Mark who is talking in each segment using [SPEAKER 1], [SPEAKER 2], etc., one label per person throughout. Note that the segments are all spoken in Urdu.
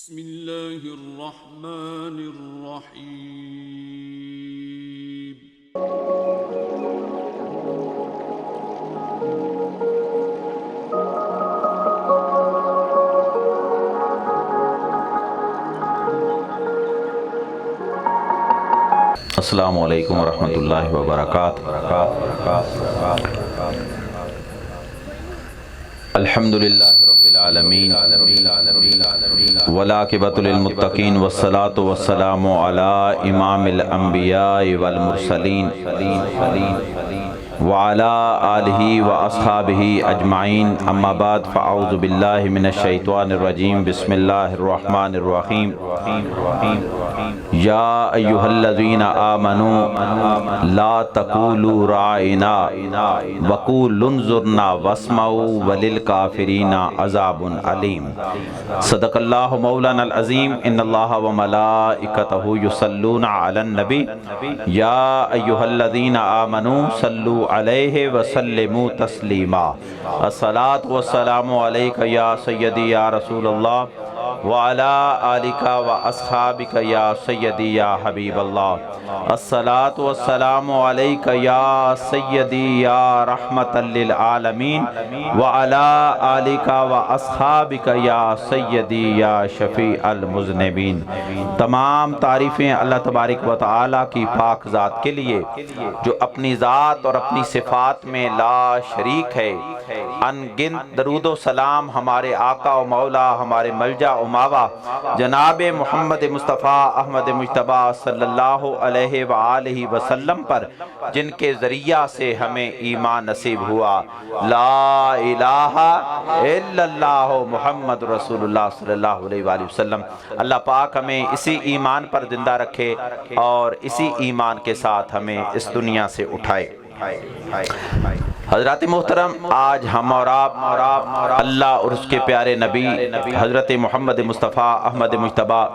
[SPEAKER 1] بسم الله الرحمن الرحيم.
[SPEAKER 2] السلام علیکم ورحمۃ اللہ وبرکاتہ۔ الحمد للہ رب العالمین والعاقبۃ للمتقین والصلاۃ والسلام علی امام الانبیاء والمرسلین وعلی آلہ واصحابہ اجمعین، اما بعد فاعوذ باللہ من الشیطان الرجیم، بسم اللہ الرحمن الرحیم۔ یا ایہا الذین آمنوا لا تقولوا راعنا وقولوا انظرنا واسمعوا وللکافرین عذاب علیم۔ صدق اللہ مولانا العظیم۔ ان اللہ وملائکتہ یصلون علی النبی یا ایہا الذین آمنوا صلوا علیہ وسلموا تسلیما۔ الصلاۃ والسلام علیک یا سیدی یا رسول اللہ وعلی آلک واصحابک یا سیدی یا حبیب اللہ۔ الصلاۃ والسلام علیک یا سیدی یا رحمت للعالمین وعلی آلک واصحابک یا سیدی یا شفیع المذنبین۔ تمام تعریفیں اللہ تبارک و تعالی کی پاک ذات کے لیے جو اپنی ذات اور اپنی صفات میں لا شریک ہے۔ ان گنت درود و سلام ہمارے آقا و مولا، ہمارے ملجا و ماوا جناب محمد مصطفیٰ احمد مجتبیٰ صلی اللہ علیہ وآلہ وسلم پر، جن کے ذریعہ سے ہمیں ایمان نصیب ہوا۔ لا الہ الا اللہ محمد رسول اللہ صلی اللہ علیہ وآلہ وسلم۔ اللہ پاک ہمیں اسی ایمان پر زندہ رکھے اور اسی ایمان کے ساتھ ہمیں اس دنیا سے اٹھائے۔ حضرات محترم، آج ہم اور آپ اللہ اور اس کے پیارے نبی حضرت محمد مصطفیٰ احمد مجتبیٰ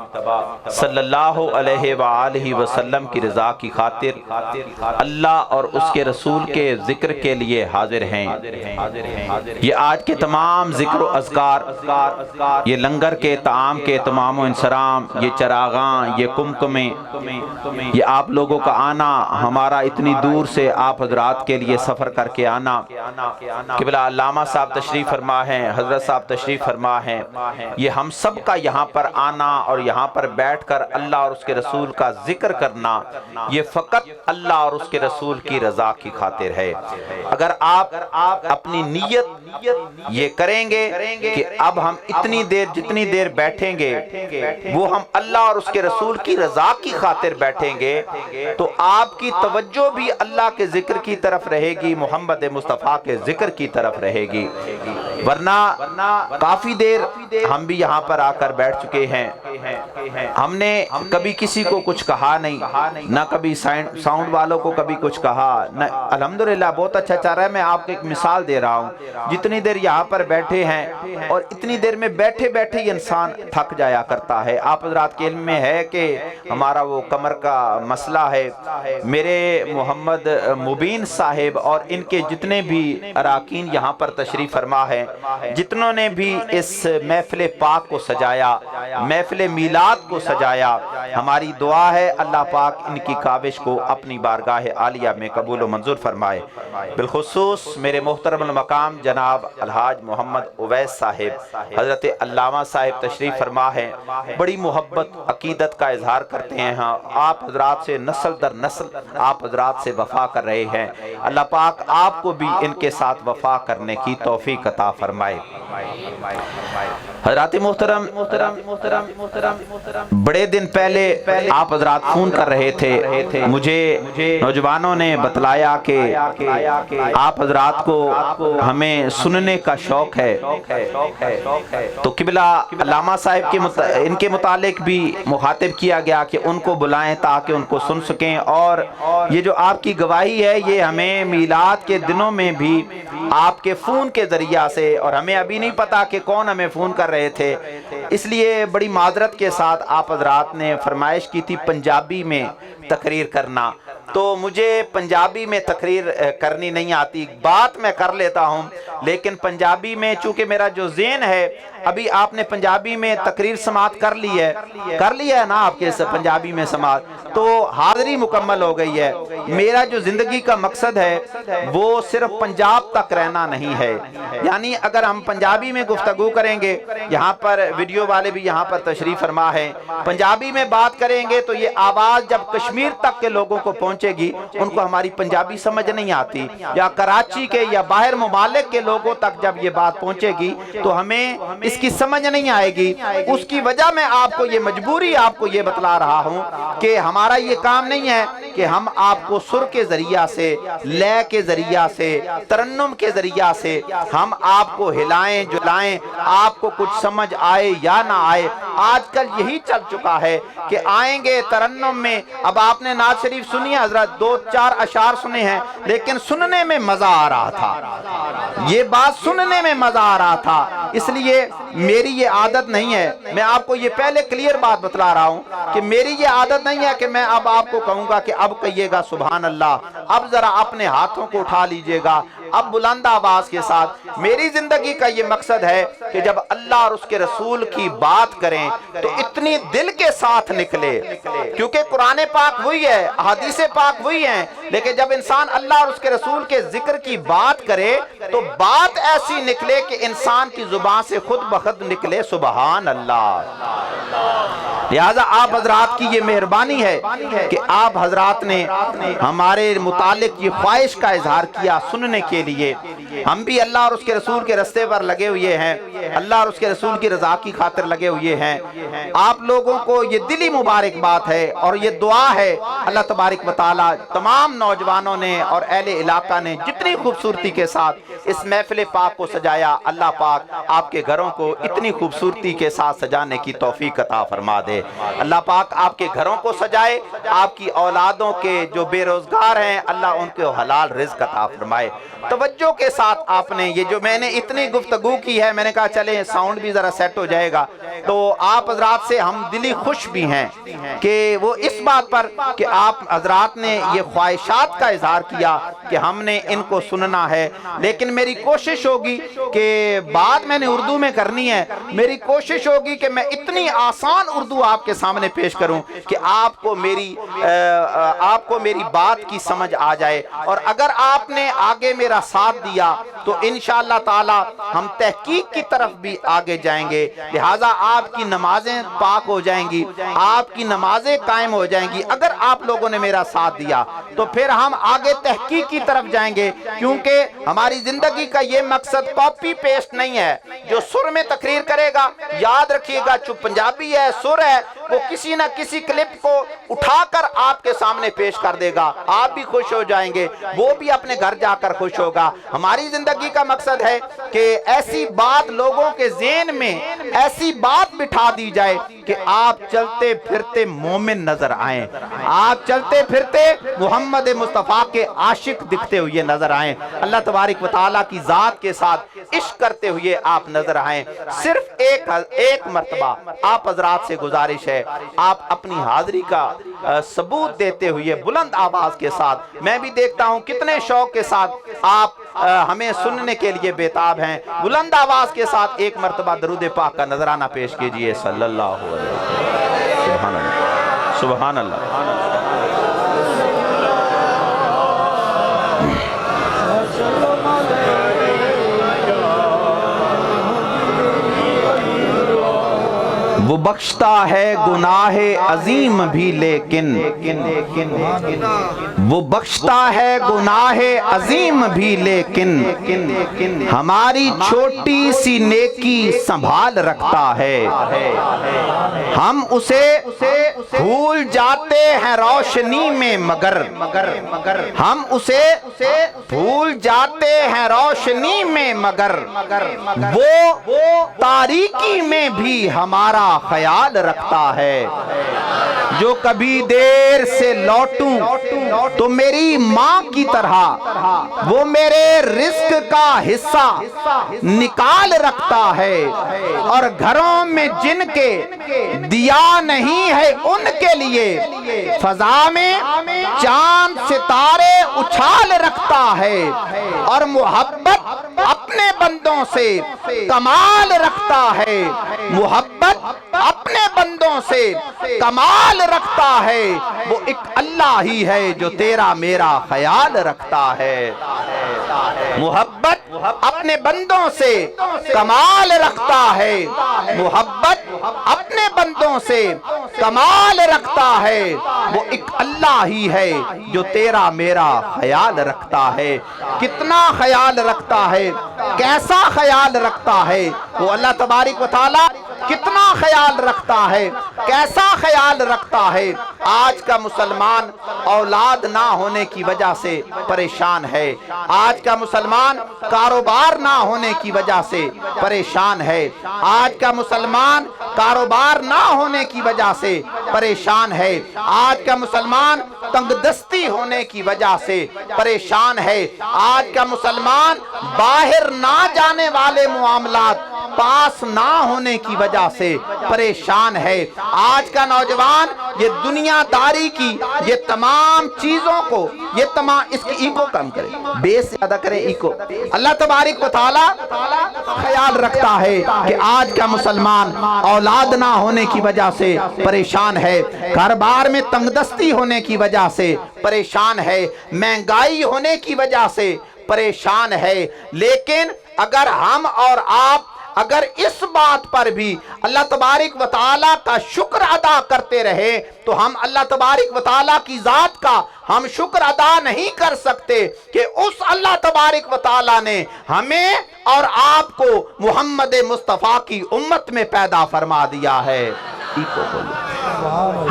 [SPEAKER 2] صلی اللہ علیہ وآلہ وسلم کی رضا کی خاطر اللہ اور اس کے رسول کے ذکر کے لیے حاضر ہیں۔ یہ آج کے تمام ذکر و اذکار، یہ لنگر کے طعام کے تمام و انصرام، یہ چراغاں، یہ کمکمیں، یہ آپ لوگوں کا آنا، ہمارا اتنی دور سے آپ حضرات کے لیے سفر کر کے آنا، قبلہ علامہ صاحب تشریف فرما ہیں، حضرت صاحب تشریف فرما ہیں، یہ ہم سب کا یہاں پر آنا اور یہاں پر بیٹھ کر اللہ اور اس کے رسول کا ذکر کرنا، یہ فقط اللہ اور اس کے رسول کی رضا کی خاطر ہے۔ اگر آپ اپنی نیت یہ کریں گے کہ اب ہم جتنی دیر بیٹھیں گے وہ ہم اللہ اور اس کے رسول کی رضا کی خاطر بیٹھیں گے، تو آپ کی توجہ بھی اللہ کے ذکر کی طرف رہے گی، محمد مصطفیٰ کے ذکر کی طرف رہے گی۔ ورنہ کافی دیر ہم بھی یہاں پر آ کر بیٹھ چکے ہیں، ہم نے کبھی کسی کو کچھ کہا نہیں، نہ کبھی ساؤنڈ والوں کو کبھی کچھ کہا، نہ الحمدللہ بہت اچھا چل رہا ہے۔ میں آپ کو ایک مثال دے رہا ہوں، جتنی دیر یہاں پر بیٹھے ہیں اور اتنی دیر میں بیٹھے بیٹھے ہی انسان تھک جایا کرتا ہے۔ آپ حضرات کے علم میں ہے کہ ہمارا وہ کمر کا مسئلہ ہے۔ میرے محمد مبین صاحب اور ان کے جتنے بھی اراکین یہاں پر تشریف فرما ہے، جتنوں نے بھی اس محفل پاک کو سجایا، محفل میلاد کو سجایا، ہماری دعا ہے اللہ پاک ان کی کاوش کو اپنی بارگاہ عالیہ میں قبول و منظور فرمائے۔ بالخصوص میرے محترم المقام جناب الحاج محمد اویس صاحب، حضرت علامہ صاحب تشریف فرما ہے، بڑی محبت عقیدت کا اظہار کرتے ہیں، آپ حضرات سے نسل در نسل آپ حضرات سے وفا کر رہے ہیں۔ اللہ پاک آپ کو بھی ان کے ساتھ وفا کرنے کی توفیق عطا فرمائے۔ حضرات محترم، بڑے دن پہلے آپ حضرات فون کر رہے تھے، مجھے نوجوانوں نے بتلایا کہ آپ حضرات کو ہمیں سننے کا شوق ہے، تو قبلہ علامہ صاحب ان کے متعلق بھی مخاطب کیا گیا کہ ان کو بلائیں تاکہ ان کو سن سکیں، اور یہ جو آپ کی گواہی ہے یہ ہمیں میلاد کے دنوں میں بھی آپ کے فون کے ذریعہ سے، اور ہمیں ابھی نہیں پتا کہ کون ہمیں فون کر رہے تھے، اس لیے بڑی معذرت کے ساتھ آپ حضرات نے فرمائش کی تھی پنجابی میں تقریر کرنا، تو مجھے پنجابی میں تقریر کرنی نہیں آتی، بات میں کر لیتا ہوں لیکن پنجابی میں چونکہ میرا جو ذہن ہے، ابھی آپ نے پنجابی میں تقریر سماعت کر لی ہے نا آپ کے پنجابی میں سماعت، تو حاضری مکمل ہو گئی ہے۔ میرا جو زندگی کا مقصد ہے وہ صرف پنجاب تک رہنا نہیں ہے، یعنی اگر ہم پنجابی میں گفتگو کریں گے، یہاں پر ویڈیو والے بھی یہاں پر تشریف فرما ہے، پنجابی میں بات کریں گے تو یہ آواز جب کشمیر تک کے لوگوں کو پہنچے گی، ان کو ہماری پنجابی سمجھ نہیں آتی، یا کراچی کے یا باہر ممالک کے لوگوں تک جب یہ بات پہنچے گی تو ہمیں اس کی سمجھ نہیں آئے گی۔ اس کی وجہ میں آپ کو یہ مجبوری آپ کو یہ بتلا رہا ہوں کہ ہمارا یہ کام نہیں ہے کہ ہم آپ کو سر کے ذریعہ سے، لے کے ذریعہ سے، ترنم کے ذریعہ سے ہم آپ کو ہلائیں جلائیں، آپ کو کچھ سمجھ آئے یا نہ آئے۔ آج کل یہی چل چکا ہے کہ آئیں گے ترنم میں، اب آپ نے نعت شریف سنی ہے حضرت، 2-4 اشعار سنے ہیں لیکن سننے میں مزہ آ رہا تھا، یہ بات سننے میں مزہ آ رہا تھا، اس لیے میری یہ عادت نہیں ہے، میں آپ کو یہ پہلے کلیئر بات بتلا رہا ہوں کہ میری یہ عادت نہیں ہے کہ میں اب آپ کو کہوں گا کہ اب کہیے گا سبحان اللہ، اب ذرا اپنے ہاتھوں کو اٹھا لیجئے گا، اب بلند آواز کے ساتھ۔ میری زندگی کا یہ مقصد ہے کہ جب اللہ اور اس کے رسول کی بات کریں تو اتنی دل کے ساتھ نکلے، کیونکہ قرآن پاک وہی ہے، حدیث پاک وہی ہیں، لیکن جب انسان اللہ اور اس کے رسول کے ذکر کی بات کرے تو بات ایسی نکلے کہ انسان کی زبان سے خود بخود نکلے سبحان اللہ۔ لہذا آپ حضرات کی یہ مہربانی ہے کہ آپ حضرات نے ہمارے متعلق یہ خواہش کا اظہار کیا سننے کے لیے۔ ہم بھی اللہ اور اس کے رسول کے رستے پر لگے ہوئے ہیں، اللہ اور اس کے رسول کی رضا کی خاطر لگے ہوئے ہیں۔ آپ لوگوں کو یہ دلی مبارک بات ہے اور یہ دعا ہے، اللہ تبارک و تعالی تمام نوجوانوں نے اور اہل علاقہ نے جتنی خوبصورتی کے ساتھ اس محفل پاک کو سجایا، اللہ پاک آپ کے گھروں کو اتنی خوبصورتی کے ساتھ سجانے کی توفیق عطا فرما دے۔ اللہ پاک آپ کے گھروں کو سجائے، آپ کی اولادوں کے جو بے روزگار ہیں اللہ ان کو حلال رزق عطا فرمائے۔ توجہ کے ساتھ آپ نے یہ جو میں نے اتنی گفتگو کی ہے، میں نے کہا چلیں ساؤنڈ بھی ذرا سیٹ ہو جائے گا، تو آپ حضرات سے ہم دلی خوش بھی ہیں کہ وہ اس بات پر کہ آپ حضرات نے یہ خواہشات کا اظہار کیا کہ ہم نے ان کو سننا ہے، لیکن میری کوشش ہوگی کہ بات میں نے اردو میں کرنی ہے، میری کوشش ہوگی کہ میں اتنی آسان اردو آپ کے سامنے پیش کروں کہ آپ کو میری بات کی سمجھ آ جائے، اور اگر آپ نے آگے میرا ساتھ دیا تو انشاءاللہ تعالی ہم تحقیق کی طرف بھی آگے جائیں گے۔ لہٰذا آپ کی نمازیں پاک ہو جائیں گی، آپ کی نمازیں قائم ہو جائیں گی اگر آپ لوگوں نے میرا ساتھ دیا، تو پھر ہم آگے تحقیق کی طرف جائیں گے، کیونکہ ہماری زندگی کا یہ مقصد کاپی پیسٹ نہیں ہے۔ جو سر میں تقریر کرے گا، یاد رکھیے گا جو پنجابی ہے، سر ہے، وہ کسی نہ کسی کلپ کو اٹھا کر آپ کے سامنے پیش کر دے گا، آپ بھی خوش ہو جائیں گے، وہ بھی اپنے گھر جا کر خوش ہوگا۔ ہماری زندگی کا مقصد ہے کہ ایسی بات لوگوں کے ذہن میں ایسی بات بٹھا دی جائے کہ آپ چلتے پھرتے مومن نظر آئیں، آپ چلتے پھرتے محمد مصطفیٰ کے عاشق دکھتے ہوئے نظر آئیں، اللہ تبارک و تعالیٰ کی ذات کے ساتھ عشق کرتے ہوئے آپ نظر آئیں۔ صرف ایک مرتبہ آپ حضرات سے گزارش ہے، آپ اپنی حاضری کا ثبوت دیتے ہوئے بلند آواز کے ساتھ، میں بھی دیکھتا ہوں کتنے شوق کے ساتھ آپ ہمیں سننے کے لیے بیتاب ہیں، بلند آواز کے ساتھ ایک مرتبہ درود پاک کا نذرانہ پیش کیجئے صلی اللہ علیہ وسلم۔ سبحان اللہ، سبحان اللہ۔ وہ بخشتا ہے گناہ عظیم بھی لیکن، وہ بخشتا ہے گناہ عظیم بھی لیکن ہماری چھوٹی سی نیکی سنبھال رکھتا ہے۔ ہم اسے بھول جاتے ہیں روشنی میں مگر، ہم اسے بھول جاتے ہیں روشنی میں مگر وہ تاریکی میں بھی ہمارا خیال رکھتا ہے۔ جو کبھی دیر سے لوٹوں تو میری ماں کی طرح وہ میرے رزق کا حصہ نکال رکھتا ہے، اور گھروں میں جن کے دیا نہیں ہے ان کے لیے فضا میں چاند ستارے اچھال رکھتا ہے، اور محبت اپنے بندوں سے کمال رکھتا ہے، محبت اپنے بندوں سے کمال رکھتا ہے، وہ ایک اللہ ہی ہے جو تیرا میرا خیال رکھتا ہے۔ محبت اپنے بندوں سے کمال رکھتا ہے، محبت اپنے بندوں سے کمال رکھتا ہے، وہ ایک اللہ ہی ہے جو تیرا میرا خیال رکھتا ہے۔ کتنا خیال رکھتا ہے، کیسا خیال رکھتا ہے وہ اللہ تبارک و تعالی، کتنا خیال رکھتا ہے، کیسا خیال رکھتا ہے۔ آج کا مسلمان اولاد نہ ہونے کی وجہ سے پریشان ہے، آج کا مسلمان کاروبار نہ ہونے کی وجہ سے پریشان ہے، آج کا مسلمان کاروبار نہ ہونے کی وجہ سے پریشان ہے، آج کا مسلمان تنگ دستی ہونے کی وجہ سے پریشان ہے، آج کا مسلمان باہر نہ جانے والے معاملات پاس نہ ہونے کی وجہ سے پریشان ہے۔ آج کا نوجوان یہ دنیا داری کی یہ تمام چیزوں کو، یہ تمام اس کی ایکو کم کرے، بیس زیادہ کرے ایکو۔ اللہ تبارک و تعالی خیال رکھتا ہے کہ آج کا مسلمان اولاد نہ ہونے کی وجہ سے پریشان ہے، کاروبار میں تنگ دستی ہونے کی وجہ سے پریشان ہے، مہنگائی ہونے کی وجہ سے پریشان ہے۔ لیکن اگر ہم اور آپ اگر اس بات پر بھی اللہ تبارک و تعالیٰ کا شکر ادا کرتے رہے تو ہم اللہ تبارک و تعالیٰ کی ذات کا ہم شکر ادا نہیں کر سکتے کہ اس اللہ تبارک و تعالیٰ نے ہمیں اور آپ کو محمد مصطفیٰ کی امت میں پیدا فرما دیا ہے۔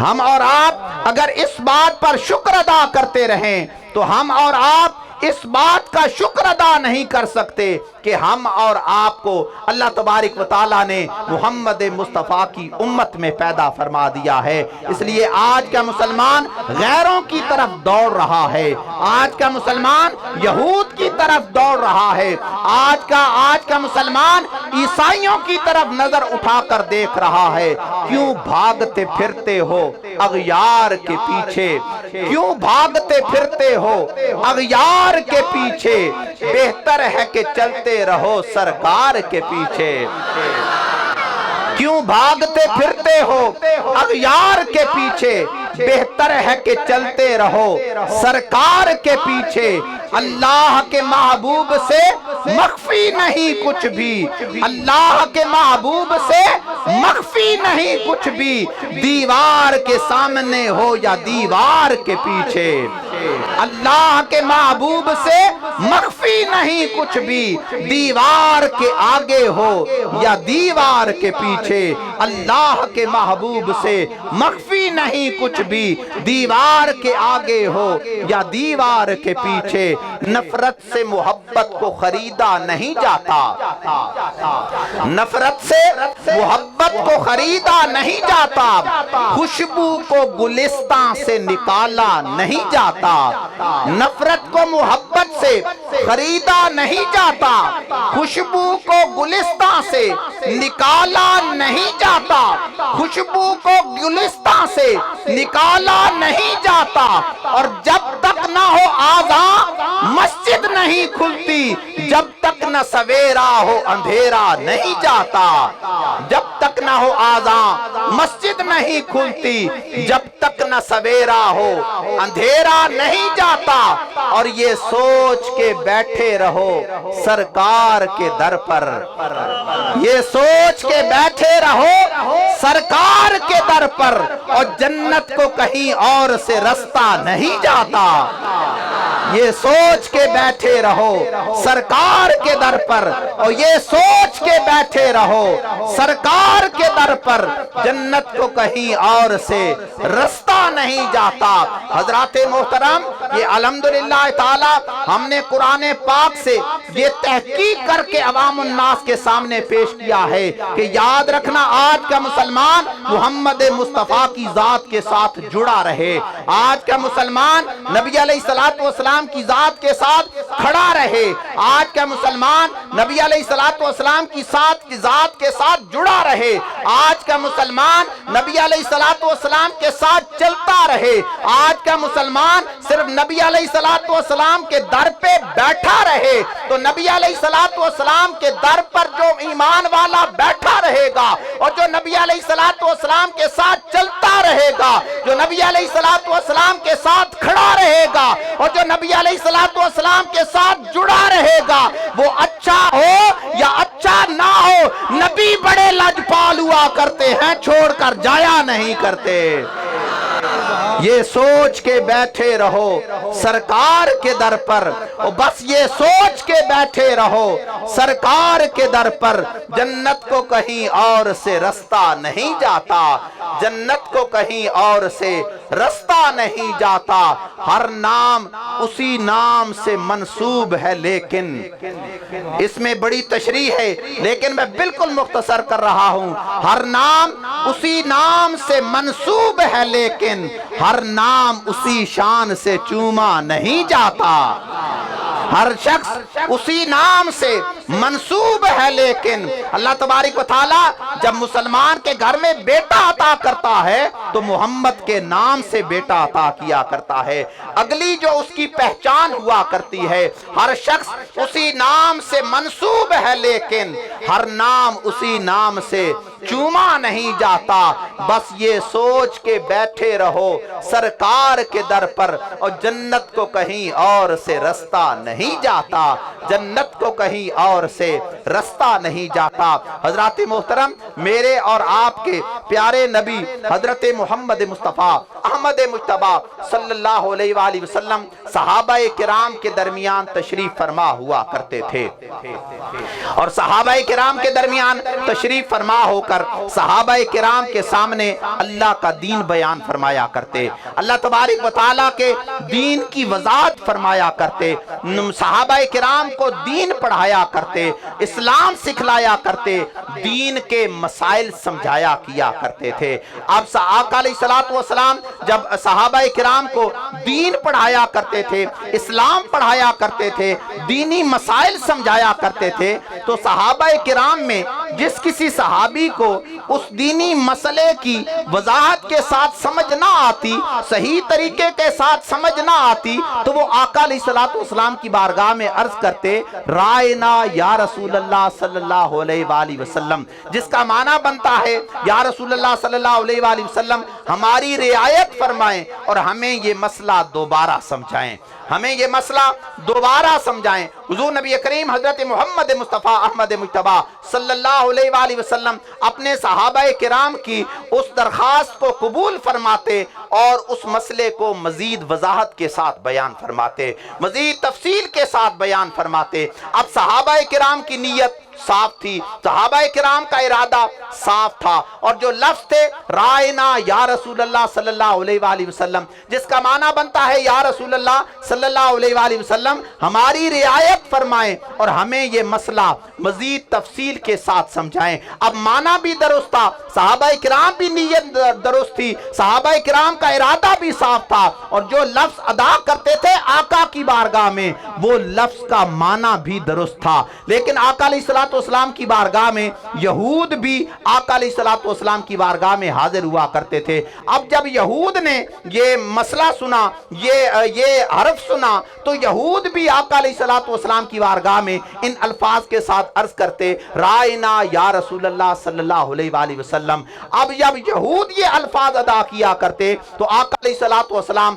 [SPEAKER 2] ہم اور آپ اگر اس بات پر شکر ادا کرتے رہیں تو ہم اور آپ اس بات کا شکر ادا نہیں کر سکتے کہ ہم اور آپ کو اللہ تبارک و تعالیٰ نے محمد مصطفیٰ کی امت میں پیدا فرما دیا ہے۔ اس لیے آج کا مسلمان غیروں کی طرف دوڑ رہا ہے، آج کا مسلمان یہود کی طرف دوڑ رہا ہے، آج کا مسلمان عیسائیوں کی طرف نظر اٹھا کر دیکھ رہا ہے۔ کیوں بھاگتے پھرتے ہو اغیار کے پیچھے، کیوں بھاگتے پھرتے ہو اغیار کے پیچھے، بہتر ہے کہ چلتے رہو سرکار کے پیچھے۔ کیوں بھاگتے پھرتے ہو اغیار کے پیچھے، بہتر ہے کہ چلتے رہو سرکار کے پیچھے۔ اللہ کے محبوب سے مخفی نہیں کچھ بھی، اللہ کے محبوب سے مخفی نہیں کچھ بھی، دیوار کے سامنے ہو یا دیوار کے پیچھے۔ اللہ کے محبوب سے مخفی نہیں کچھ بھی، دیوار کے آگے ہو یا دیوار کے پیچھے۔ اللہ کے محبوب سے مخفی نہیں کچھ بھی، دیوار کے آگے ہو یا دیوار کے پیچھے۔ نفرت سے محبت کو خریدا نہیں جاتا، نفرت سے محبت کو خریدا نہیں جاتا، خوشبو کو گلستان سے نکالا نہیں جاتا۔ نفرت کو محبت سے خریدا نہیں جاتا، خوشبو کو گلستان سے نکالا نہیں جاتا، خوشبو کو گلستان سے نکالا نہیں جاتا۔ اور جب تک نہ ہو آذان مسجد نہیں کھلتی، جب تک نہ سویرا ہو اندھیرا نہیں جاتا۔ جب تک نہ ہو آذان مسجد نہیں کھلتی، جب تک نہ سویرا ہو اندھیرا نہیں جاتا۔ اور یہ سوچ کے بیٹھے رہو سرکار کے در پر، یہ سوچ کے بیٹھے رہو سرکار کے در پر، اور جنت کو کہیں اور سے رستہ نہیں جاتا، یہ سوچ کے بیٹھے رہو سرکار کے در پر، اور یہ سوچ کے بیٹھے رہو سرکار کے در پر، جنت کو کہیں اور سے رستہ نہیں جاتا۔ حضرات محترم، یہ الحمدللہ تعالی ہم نے قرآن پاک سے یہ تحقیق کر کے عوام الناس کے سامنے پیش کیا ہے کہ یاد رکھنا آج کا مسلمان محمد مصطفیٰ کی ذات کے ساتھ جڑا رہے، آج کا مسلمان نبی علیہ السلام کی ذات کے ساتھ کھڑا رہے، آج کا مسلمان نبی علیہ السلام کی ذات کے ساتھ جڑا رہے، آج کا مسلمان نبی علیہ السلام کے ساتھ چلتا رہے، آج کا مسلمان صرف نبی علیہ السلام کے در پہ بیٹھا رہے۔ تو نبی علیہ السلام کے در پر جو ایمان والا بیٹھا رہے گا اور جو نبی علیہ السلام کے ساتھ چلتا رہے گا، جو نبی علیہ السلام کے ساتھ کھڑا رہے گا اور جو نبی علیہ السلام کے ساتھ جڑا رہے گا، وہ اچھا ہو یا اچھا نہ ہو، نبی بڑے لاجپال ہوا کرتے ہیں، چھوڑ کر جایا نہیں کرتے۔ یہ سوچ کے بیٹھے رہو سرکار کے در پر، اور بس یہ سوچ کے بیٹھے رہو سرکار کے در پر، جنت کو کہیں اور سے رستہ نہیں جاتا، جنت کو کہیں اور سے رستہ نہیں جاتا، ہر نام اسی نام سے منسوب ہے، لیکن اس میں بڑی تشریح ہے لیکن میں بالکل مختصر کر رہا ہوں، ہر نام اسی نام سے منسوب ہے لیکن ہر نام اسی شان سے چوما نہیں جاتا، ہر شخص اسی نام سے منسوب ہے لیکن اللہ تبارک و تعالی جب مسلمان کے گھر میں بیٹا عطا کرتا ہے تو محمد کے نام سے بیٹا عطا کیا کرتا ہے، اگلی جو اس کی پہچان ہوا کرتی ہے، ہر شخص اسی نام سے منسوب ہے لیکن ہر نام اسی نام سے چوما نہیں جاتا، بس یہ سوچ کے بیٹھے رہو سرکار کے در پر، اور جنت کو کہیں اور سے رستہ نہیں جاتا، جنت کو کہیں اور سے رستہ نہیں جاتا۔ حضرات محترم، میرے اور آپ کے پیارے نبی حضرت محمد مصطفیٰ احمد مجتبیٰ صلی اللہ علیہ وآلہ وسلم صحابہ کرام کے درمیان تشریف فرما ہوا کرتے تھے، اور صحابہ کرام کے درمیان تشریف فرما ہو کر صحابہ کرام کے سامنے اللہ کا دین بیان فرمایا کرتے، اللہ تبارک و تعالیٰ کے دین کی وضاحت فرمایا کرتے، صحابہ کرام کو دین پڑھایا کرتے، اسلام سکھلایا کرتے، دین کے مسائل سمجھایا کیا کرتے تھے۔ اب آقا علیہ السلام جب صحابہ کرام کو دین پڑھایا کرتے تھے، اسلام پڑھایا کرتے تھے، دینی مسائل سمجھایا کرتے تھے، تو صحابہ کرام میں جس کسی صحابی کو اس دینی مسئلے کی وضاحت کے ساتھ سمجھ نہ آتی، صحیح طریقے کے ساتھ سمجھ نہ آتی، تو وہ آقا علیہ السلام کی بارگاہ میں عرض کرتے، رائنا یا رسول اللہ صلی اللہ علیہ وآلہ وسلم، جس کا معنی بنتا ہے یا رسول اللہ صلی اللہ علیہ وآلہ وسلم ہماری رعایت فرمائیں اور ہمیں یہ مسئلہ دوبارہ سمجھائیں، ہمیں یہ مسئلہ دوبارہ سمجھائیں۔ حضور نبی کریم حضرت محمد مصطفیٰ احمد مجتبیٰ صلی اللہ علیہ وآلہ وسلم اپنے صحابہ کرام کی اس درخواست کو قبول فرماتے اور اس مسئلے کو مزید وضاحت کے ساتھ بیان فرماتے، مزید تفصیل کے ساتھ بیان فرماتے۔ اب صحابہ کرام کی نیت صاف تھی، صحابہ کرام کا ارادہ صاف تھا، اور جو لفظ تھے رائنا یا رسول اللہ صلی اللہ علیہ وآلہ وسلم، جس کا معنی بنتا ہے یا رسول اللہ صلی اللہ علیہ وآلہ وسلم ہماری رعایت فرمائیں اور ہمیں یہ مسئلہ مزید تفصیل کے ساتھ سمجھائیں۔ اب معنی بھی درست تھا، صحابہ کرام بھی نیت درست تھی، صحابہ کرام کا ارادہ بھی صاف تھا، اور جو لفظ ادا کرتے تھے آقا کی بارگاہ میں وہ لفظ کا معنی بھی درست تھا، لیکن آقا علیہ السلام کی بارگاہ میں یہود بھی آقا علیہ السلام کی بارگاہ میں حاضر ہوا کرتے تھے۔ اب جب یہود نے یہ مسئلہ سنا، یہ حرف سنا، تو یہود بھی آقا علیہ السلام کی بارگاہ میں ان الفاظ کے ساتھ عرض کرتے، رائنا یا رسول اللہ صلی اللہ علیہ وآلہ وسلم۔ اب جب یہود یہ الفاظ ادا کیا کرتے تو آقا علیہ السلام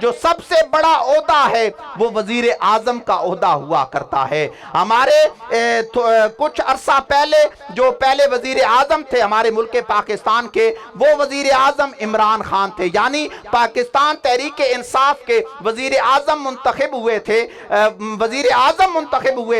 [SPEAKER 2] جو سب سے بڑا عہدہ ہے وہ وزیر اعظم کا عہدہ ہوا کرتا ہے۔ ہمارے کچھ عرصہ پہلے جو پہلے وزیر اعظم تھے ہمارے ملک پاکستان کے، وہ وزیر اعظم عمران خان تھے، یعنی پاکستان تحریک انصاف کے وزیر اعظم منتخب ہوئے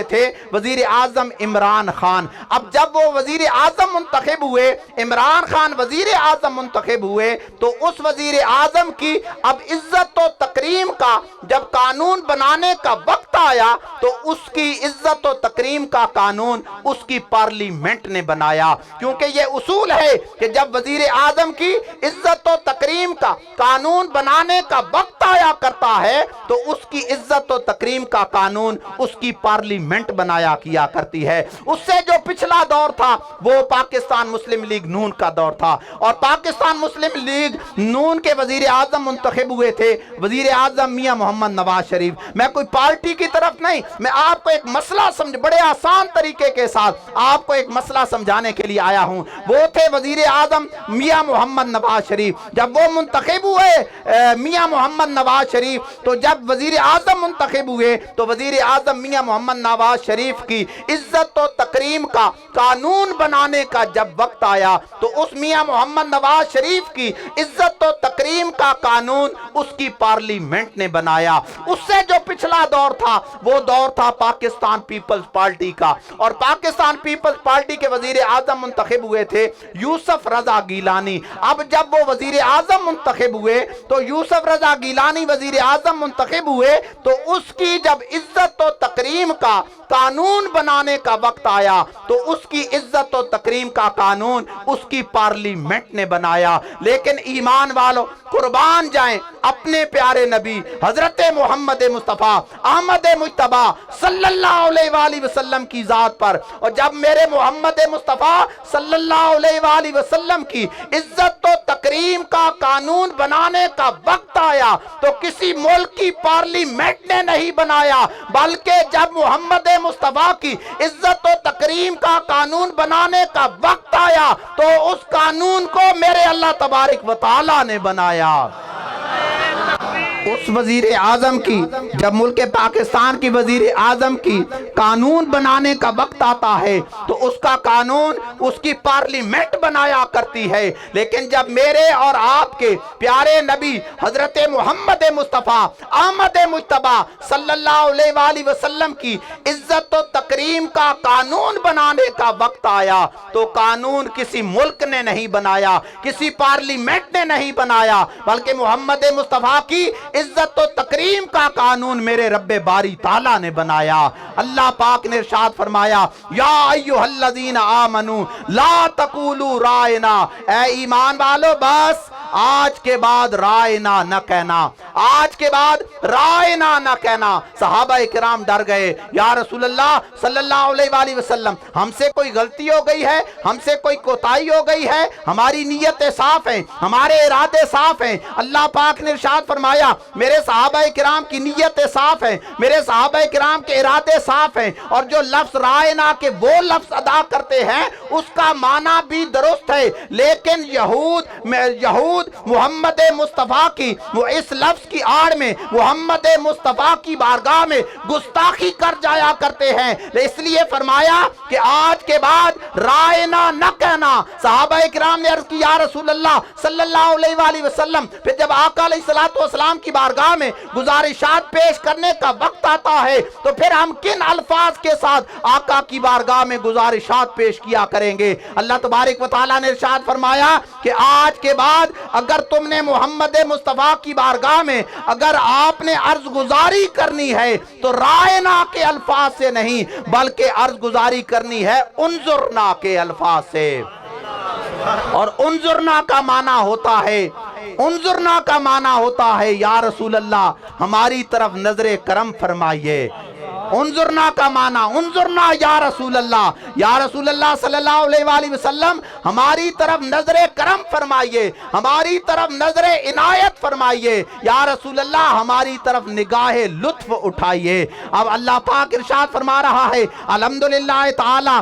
[SPEAKER 2] تھے، وزیر اعظم عمران خان۔ اب جب وہ وزیر اعظم منتخب ہوئے، عمران خان وزیر اعظم منتخب ہوئے، تو اس وزیر اعظم کی اب عزت و تکریم کا جب قانون بنانے کا وقت آیا تو اس کی عزت و تکریم کا قانون اس کی پارلیمنٹ نے بنایا، کیونکہ یہ اصول ہے کہ جب وزیر اعظم کی عزت و تکریم کا قانون بنانے کا وقت آیا کرتا ہے تو اس کی عزت و تکریم کا قانون اس کی پارلیمنٹ بنایا کیا کرتی ہے۔ اس سے جو پچھلا دور تھا وہ پاکستان مسلم لیگ نون کا دور تھا، اور پاکستان مسلم لیگ نون کے وزیر اعظم منتخب ہوئے تھے وزیر اعظم میاں محمد نواز شریف۔ میں کوئی پارٹی کی طرف نہیں، میں آپ کو ایک مسئلہ بڑے آسان طریقے کے ساتھ آپ کو ایک مسئلہ سمجھانے کے لیے آیا ہوں۔ وہ تھے وزیر اعظم میاں محمد نواز شریف۔ جب وہ منتخب ہوئے میاں محمد نواز شریف، تو جب وزیر اعظم منتخب ہوئے تو وزیر اعظم میاں محمد نواز شریف کی عزت و تکریم کا قانون بنانے کا جب وقت آیا تو اس میاں محمد نواز شریف کی عزت و تکریم کا قانون اس کی پارلیمنٹ نے بنایا۔ اس سے جو پچھلا دور تھا وہ دور تھا پاکستان پیپلز پارٹی کا، اور پاکستان پیپلز پارٹی کے وزیر اعظم منتخب ہوئے تھے یوسف رضا گیلانی۔ اب جب وہ وزیر اعظم منتخب ہوئے تو یوسف رضا گیلانی وزیر اعظم منتخب ہوئے تو اس کی جب عزت و تکریم کا قانون بنانے کا وقت آیا تو اس کی عزت و تکریم کا قانون اس کی پارلیمنٹ نے بنایا۔ لیکن ایمان والو، قربان جائیں اپنے پیارے نبی حضرت محمد مصطفیٰ احمد مجتبیٰ صلی اللہ علیہ وآلہ وسلم کی ذات پر، اور جب میرے محمد مصطفیٰ صلی اللہ علیہ وآلہ وسلم کی عزت و تکریم کا قانون بنانے کا وقت آیا تو کسی ملک کی پارلیمنٹ نے نہیں بنایا، بلکہ جب محمد مصطفیٰ کی عزت و تکریم کا قانون بنانے کا وقت آیا تو اس قانون کو میرے اللہ تبارک و تعالی نے بنایا۔ اس وزیر اعظم کی جب ملک پاکستان کی وزیر اعظم کی قانون بنانے کا وقت آتا ہے تو اس کا قانون اس کی پارلیمنٹ بنایا کرتی ہے، لیکن جب میرے اور آپ کے پیارے نبی حضرت محمد مصطفیٰ احمد مجتبیٰ صلی اللہ علیہ وآلہ وسلم کی عزت و تکریم کا قانون بنانے کا وقت آیا تو قانون کسی ملک نے نہیں بنایا، کسی پارلیمنٹ نے نہیں بنایا، بلکہ محمد مصطفیٰ کی عزت و تکریم کا قانون میرے رب باری تعالیٰ نے بنایا۔ اللہ پاک نے ارشاد فرمایا یا ایھا الذین آمنوا لا تقولوا رائنا، اے ایمان والو بس آج کے بعد رائنا نہ کہنا، آج کے بعد رائنا نہ کہنا۔ صحابہ کرام ڈر گئے، یا رسول اللہ صلی اللہ علیہ وآلہ وسلم ہم سے کوئی غلطی ہو گئی ہے، ہم سے کوئی کوتاہی ہو گئی ہے، ہماری نیتیں صاف ہیں، ہمارے ارادے صاف ہیں۔ اللہ پاک نے ارشاد فرمایا میرے صحابہ کرام کی نیتیں صاف ہیں، میرے صحابہ کرام کے ارادے صاف ہیں، اور جو لفظ رائنا کے وہ لفظ ادا کرتے ہیں اس کا معنی بھی درست ہے، لیکن یہود محمد مصطفیٰ کی وہ اس لفظ کی آڑ میں محمد مصطفیٰ کی بارگاہ میں گستاخی کر جایا کرتے ہیں، اس لیے فرمایا کہ آج کے بعد رائنا نہ کہنا۔ صحابہ کرام نے عرض کی یا رسول اللہ صلی اللہ علیہ وآلہ وسلم، پھر جب آقا علیہ السلام کی بارگاہ میں گزارشات پیش کرنے کا وقت آتا ہے تو پھر ہم کن الفاظ کے ساتھ آقا کی بارگاہ میں گزارشات پیش کیا کریں گے؟ اللہ تبارک و تعالیٰ نے ارشاد فرمایا کہ آج کے بعد اگر تم نے محمد مصطفیٰ کی بارگاہ میں اگر آپ نے عرض گزاری کرنی ہے تو رائنا کے الفاظ سے نہیں بلکہ عرض گزاری کرنی ہے انظرنا کے الفاظ سے، اور انظرنا کا معنی ہوتا ہے انظرنا کا معنی ہوتا ہے یا رسول اللہ ہماری طرف نظر کرم فرمائیے،
[SPEAKER 3] انظرنا کا معنی انظرنا یا رسول اللہ، یا رسول اللہ صلی اللہ علیہ وآلہ وسلم ہماری طرف نظر کرم فرمائیے، ہماری طرف نظر عنایت فرمائیے، یا رسول اللہ ہماری طرف نگاہ لطف اٹھائیے۔ اب اللہ پاک ارشاد فرما رہا ہے الحمدللہ تعالی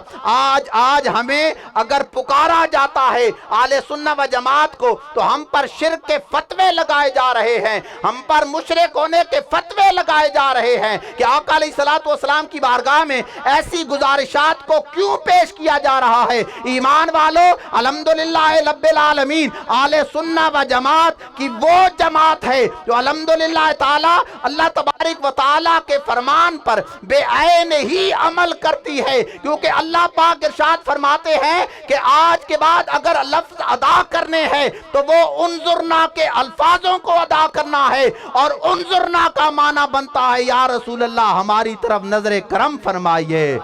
[SPEAKER 3] آج ہمیں اگر پکارا جاتا ہے اہل سنت و جماعت کو تو ہم پر شرک کے فتوے لگائے جا رہے ہیں، ہم پر مشرک ہونے کے فتوے لگائے جا رہے ہیں کہ آقا علیہ الصلوۃ والسلام کی بارگاہ میں ایسی گزارشات کو کیوں پیش کیا جا رہا ہے۔ ایمان والو الحمدللہ رب العالمین اہل سنت و جماعت کی وہ جماعت ہے جو الحمدللہ تعالی اللہ تبارک و تعالی کے فرمان پر بے عین ہی عمل کرتی ہے، کیونکہ اللہ پاک ارشاد فرماتے ہیں کہ آج کے بعد اگر لفظ ادا کرنے ہیں تو وہ انظرنا کے الفاظوں کو ادا کرنا ہے، اور انظرنا کا معنی بنتا ہے یا رسول اللہ ہماری طرف نظر کرم فرمائیے۔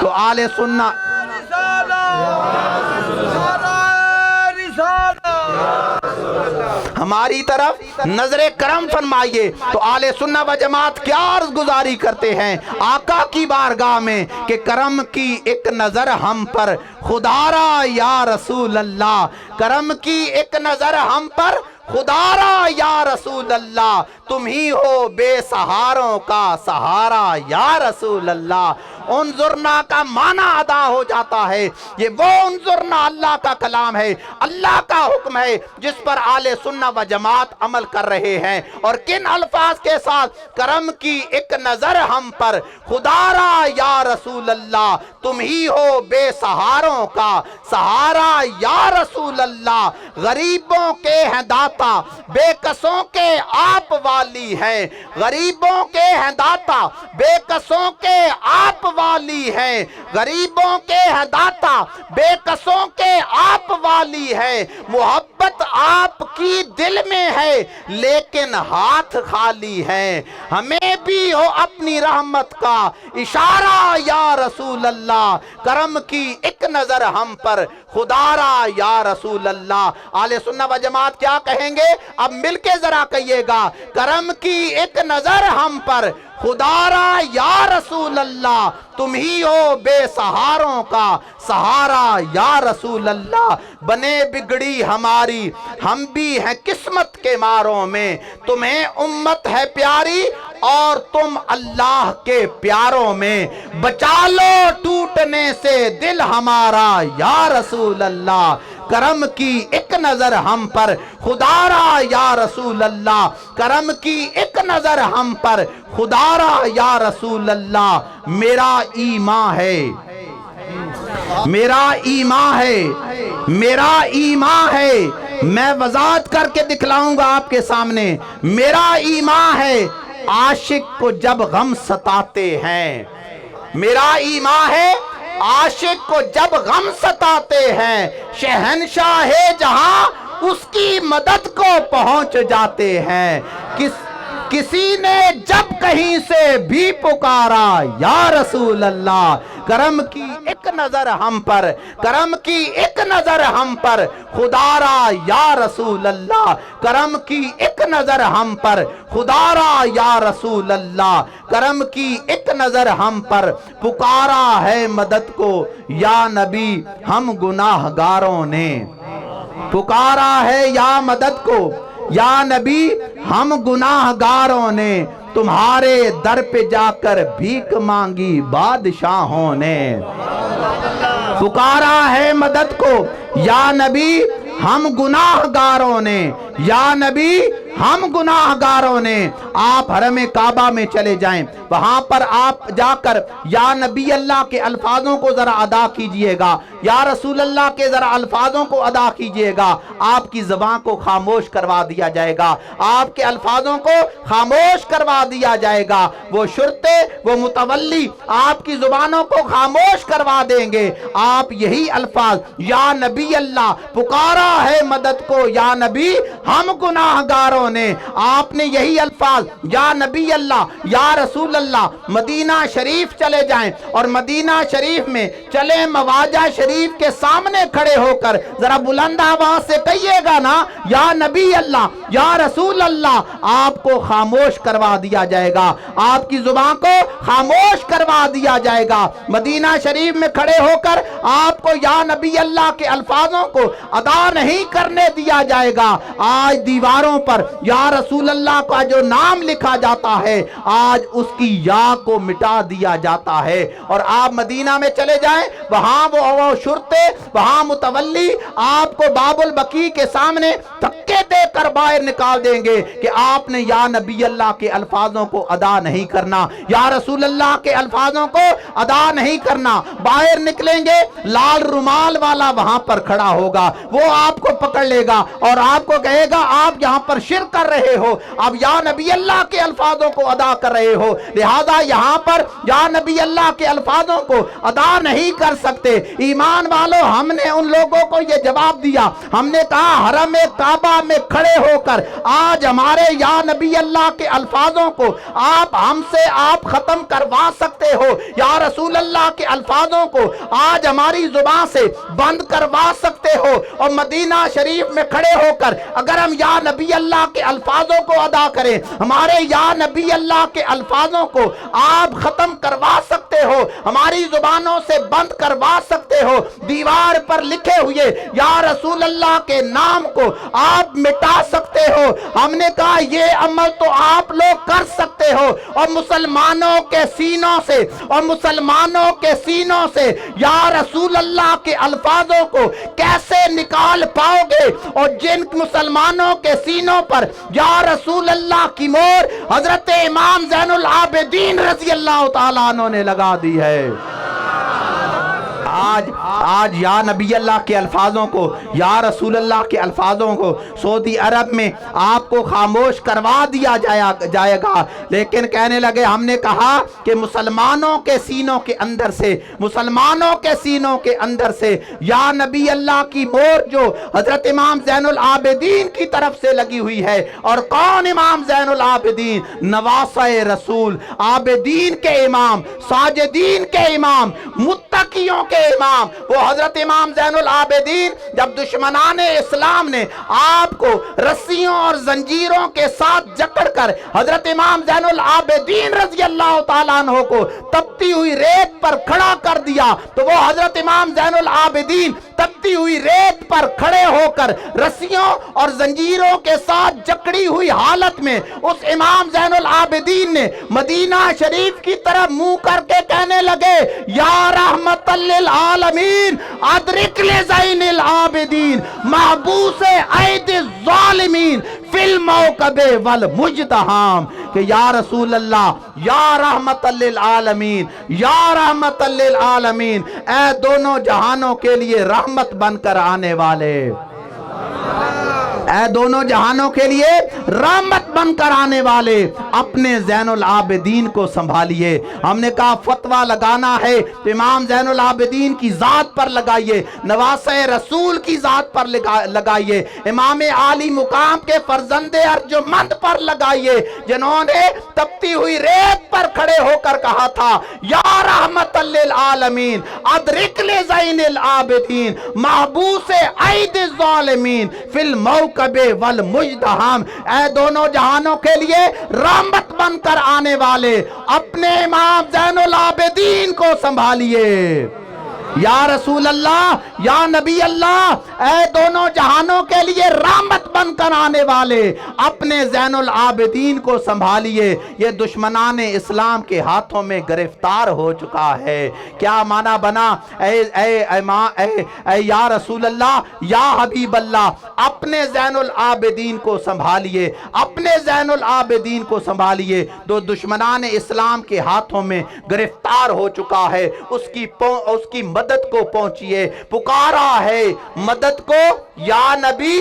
[SPEAKER 3] تو اہل سنت ہماری طرف نظر کرم فرمائیے۔ تو اہل سنت و جماعت کیا عرض گزاری کرتے ہیں آقا کی بارگاہ میں کہ کرم کی ایک نظر ہم پر خدا را یا رسول اللہ، کرم کی ایک نظر ہم پر خدا را یا رسول اللہ، تم ہی ہو بے سہاروں کا سہارا یا رسول اللہ۔ انظرنا کا معنی ادا ہو جاتا ہے، یہ وہ انظرنا اللہ کا کلام ہے، اللہ کا حکم ہے جس پر اہل سنت و جماعت عمل کر رہے ہیں۔ اور کن الفاظ کے ساتھ؟ کرم کی ایک نظر ہم پر خدا را یا رسول اللہ، تم ہی ہو بے سہاروں کا سہارا یا رسول اللہ، غریبوں کے ہیں داتا بے کسوں کے آپ والی ہیں، غریبوں کے ہیں داتا بے کسوں کے آپ والی ہیں، غریبوں کے ہیں داتا بے کسوں کے آپ والی ہے، محبت آپ کی دل میں ہے لیکن ہاتھ خالی ہے، ہمیں بھی ہو اپنی رحمت کا اشارہ یا رسول اللہ، کرم کی ایک نظر ہم پر خدا را یا رسول اللہ۔ اہل سنت و جماعت کیا کہیں گے؟ اب مل کے ذرا کہیے گا، کرم کی ایک نظر ہم پر خدا را یا رسول اللہ، تم ہی ہو بے سہاروں کا سہارا یا رسول اللہ، بنے بگڑی ہماری ہم بھی ہیں قسمت کے ماروں میں، تمہیں امت ہے پیاری اور تم اللہ کے پیاروں میں، بچا لو ٹوٹنے سے دل ہمارا یا رسول اللہ، کرم کی ایک نظر ہم پر خدا را یا رسول اللہ، کرم کی ایک نظر ہم پر خدا را یا رسول اللہ۔ میرا ایمان ہے، میرا ایمان ہے، میرا ایمان ہے، میں وضاحت کر کے دکھلاؤں گا آپ کے سامنے۔ میرا ایمان ہے عاشق کو جب غم ستاتے ہیں، میرا ایمان ہے عاشق کو جب غم ستاتے ہیں، شہنشاہ جہاں اس کی مدد کو پہنچ جاتے ہیں، کسی نے جب کہیں سے بھی پکارا یا رسول اللہ، کرم کی ایک نظر ہم پر، کرم کی ایک نظر ہم پر خدا را یا رسول اللہ، کرم کی ایک نظر ہم پر خدا را یا رسول اللہ، کرم کی ایک نظر ہم پر پکارا ہے مدد کو یا نبی ہم گناہ گاروں نے، پکارا ہے یا مدد کو یا نبی ہم گناہ گاروں نے، تمہارے در پہ جا کر بھیک مانگی بادشاہوں نے، پکارا ہے مدد کو یا نبی ہم گناہ گاروں نے، یا نبی ہم گناہ گاروں نے۔ آپ حرم کعبہ میں چلے جائیں، وہاں پر آپ جا کر یا نبی اللہ کے الفاظوں کو ذرا ادا کیجئے گا، یا رسول اللہ کے ذرا الفاظوں کو ادا کیجئے گا، آپ کی زبان کو خاموش کروا دیا جائے گا، آپ کے الفاظوں کو خاموش کروا دیا جائے گا، وہ شرطے وہ متولی آپ کی زبانوں کو خاموش کروا دیں گے۔ آپ یہی الفاظ یا نبی اللہ، پکارا ہے مدد کو یا نبی ہم گناہ گاروں لوگوں نے آپ نے یہی الفاظ یا نبی اللہ یا رسول اللہ مدینہ شریف چلے جائیں اور مدینہ شریف میں چلے مواجہ شریف کے سامنے کھڑے ہو کر ذرا بلند آواز سے کہیے گا نا یا نبی اللہ یا رسول اللہ، آپ کو خاموش کروا دیا جائے گا، آپ کی زبان کو خاموش کروا دیا جائے گا۔ مدینہ شریف میں کھڑے ہو کر آپ کو یا نبی اللہ کے الفاظوں کو ادا نہیں کرنے دیا جائے گا۔ آج دیواروں پر یا رسول اللہ کا جو نام لکھا جاتا ہے آج اس کی یا کو مٹا دیا جاتا ہے، اور آپ مدینہ میں چلے جائیں وہاں وہ شرطے وہاں متولی آپ کو باب البقیع کے سامنے دھکے دے کر باہر نکال دیں گے کہ آپ نے یا نبی اللہ کے الفاظوں کو ادا نہیں کرنا، یا رسول اللہ کے الفاظوں کو ادا نہیں کرنا۔ باہر نکلیں گے لال رومال والا وہاں پر کھڑا ہوگا، وہ آپ کو پکڑ لے گا اور آپ کو کہے گا آپ یہاں پر شرک کر رہے ہو، اب یا نبی اللہ کے الفاظوں کو ادا کر رہے ہو، لہذا یہاں پر یا نبی اللہ کے الفاظوں کو ادا نہیں کر سکتے۔ ایمان والو، ہم نے ان لوگوں کو یہ جواب دیا، ہم نے کہا حرم کعبہ میں کھڑے ہو کر آج ہمارے یا نبی اللہ کے الفاظوں کو آپ ہم سے آپ ختم کروا سکتے ہو، یا رسول اللہ کے الفاظوں کو آج ہماری زبان سے بند کروا سکتے ہو، اور مدینہ شریف میں کھڑے ہو کر اگر ہم یا نبی اللہ کے الفاظوں کو ادا کریں، ہمارے یا نبی اللہ کے الفاظوں کو آپ ختم کروا سکتے ہو، ہماری زبانوں سے بند کروا سکتے ہو، دیوار پر لکھے ہوئے یا رسول اللہ کے نام کو آپ مٹا سکتے ہو۔ ہم نے کہا یہ عمل تو آپ لوگ کر سکتے ہو، اور مسلمانوں کے سینوں سے یا رسول اللہ کے الفاظوں کو کیسے نکال پاؤ گے؟ اور جن مسلمانوں کے سینوں پر یا رسول اللہ کی مہر حضرت امام زین العابدین رضی اللہ تعالیٰ عنہ نے لگا دی ہے۔ آج یا نبی اللہ کے الفاظوں کو یا رسول اللہ کے الفاظوں کو سعودی عرب میں آپ کو خاموش کروا دیا جائے گا، لیکن کہنے لگے ہم نے کہا کہ مسلمانوں کے سینوں کے اندر سے یا نبی اللہ کی مہر جو حضرت امام زین العابدین کی طرف سے لگی ہوئی ہے، اور کون امام زین العابدین؟ نواسہ رسول، عابدین کے امام، ساجدین کے امام، متقیوں کے امام، وہ حضرت امام زین العابدین جب دشمنان اسلام نے آپ کو رسیوں اور زنجیروں کے ساتھ جکڑ کر حضرت امام زین العابدین رضی اللہ تعالیٰ عنہ کو تپتی ہوئی ریت پر کھڑا کر دیا، تو وہ حضرت امام زین العابدین تپتی ہوئی ریت پر کھڑے ہو کر رسیوں اور زنجیروں کے ساتھ جکڑی ہوئی حالت میں اس امام زین العابدین نے مدینہ شریف کی طرف منہ کر کے کہنے لگے یا رحمت للعالمین ادرک لزین العابدین محبوس عید الظالمین فی الموکب والمجدہام، کہ یا رسول اللہ یا رحمت للعالمین یا رحمت للعالمین، اے دونوں جہانوں کے لیے رحمت بن کر آنے والے، اے دونوں جہانوں کے لیے رحمت بن کر آنے والے، اپنے زین العابدین کو سنبھالیے۔ ہم نے کہا فتویٰ لگانا ہے تو امام زین العابدین کی ذات پر لگائیے، نواسہ رسول کی ذات پر لگائیے، امام عالی مقام کے فرزند ارجمند پر لگائیے، جنہوں نے تپتی ہوئی ریت پر کھڑے ہو کر کہا تھا یا رحمت للعالمین ادرک لزین العابدین محبوس عید الظالمین فی الموکب والمجدہام، اے دونوں جہانوں کے لیے رحمت بن کر آنے والے، اپنے امام زین العابدین کو سنبھالیے۔ یا رسول اللہ یا نبی اللہ، اے دونوں جہانوں کے لیے رحمت بن کر آنے والے، اپنے زین العابدین کو سنبھالیے، یہ دشمنان اسلام کے ہاتھوں میں گرفتار ہو چکا ہے۔ کیا معنی بنا؟ اے یا رسول اللہ یا حبیب اللہ، اپنے زین العابدین کو سنبھالیے، اپنے زین العابدین کو سنبھالیے، دو دشمنان اسلام کے ہاتھوں میں گرفتار ہو چکا ہے، اس کی مدد کو پہنچیے، پکارا ہے مدد کو یا نبی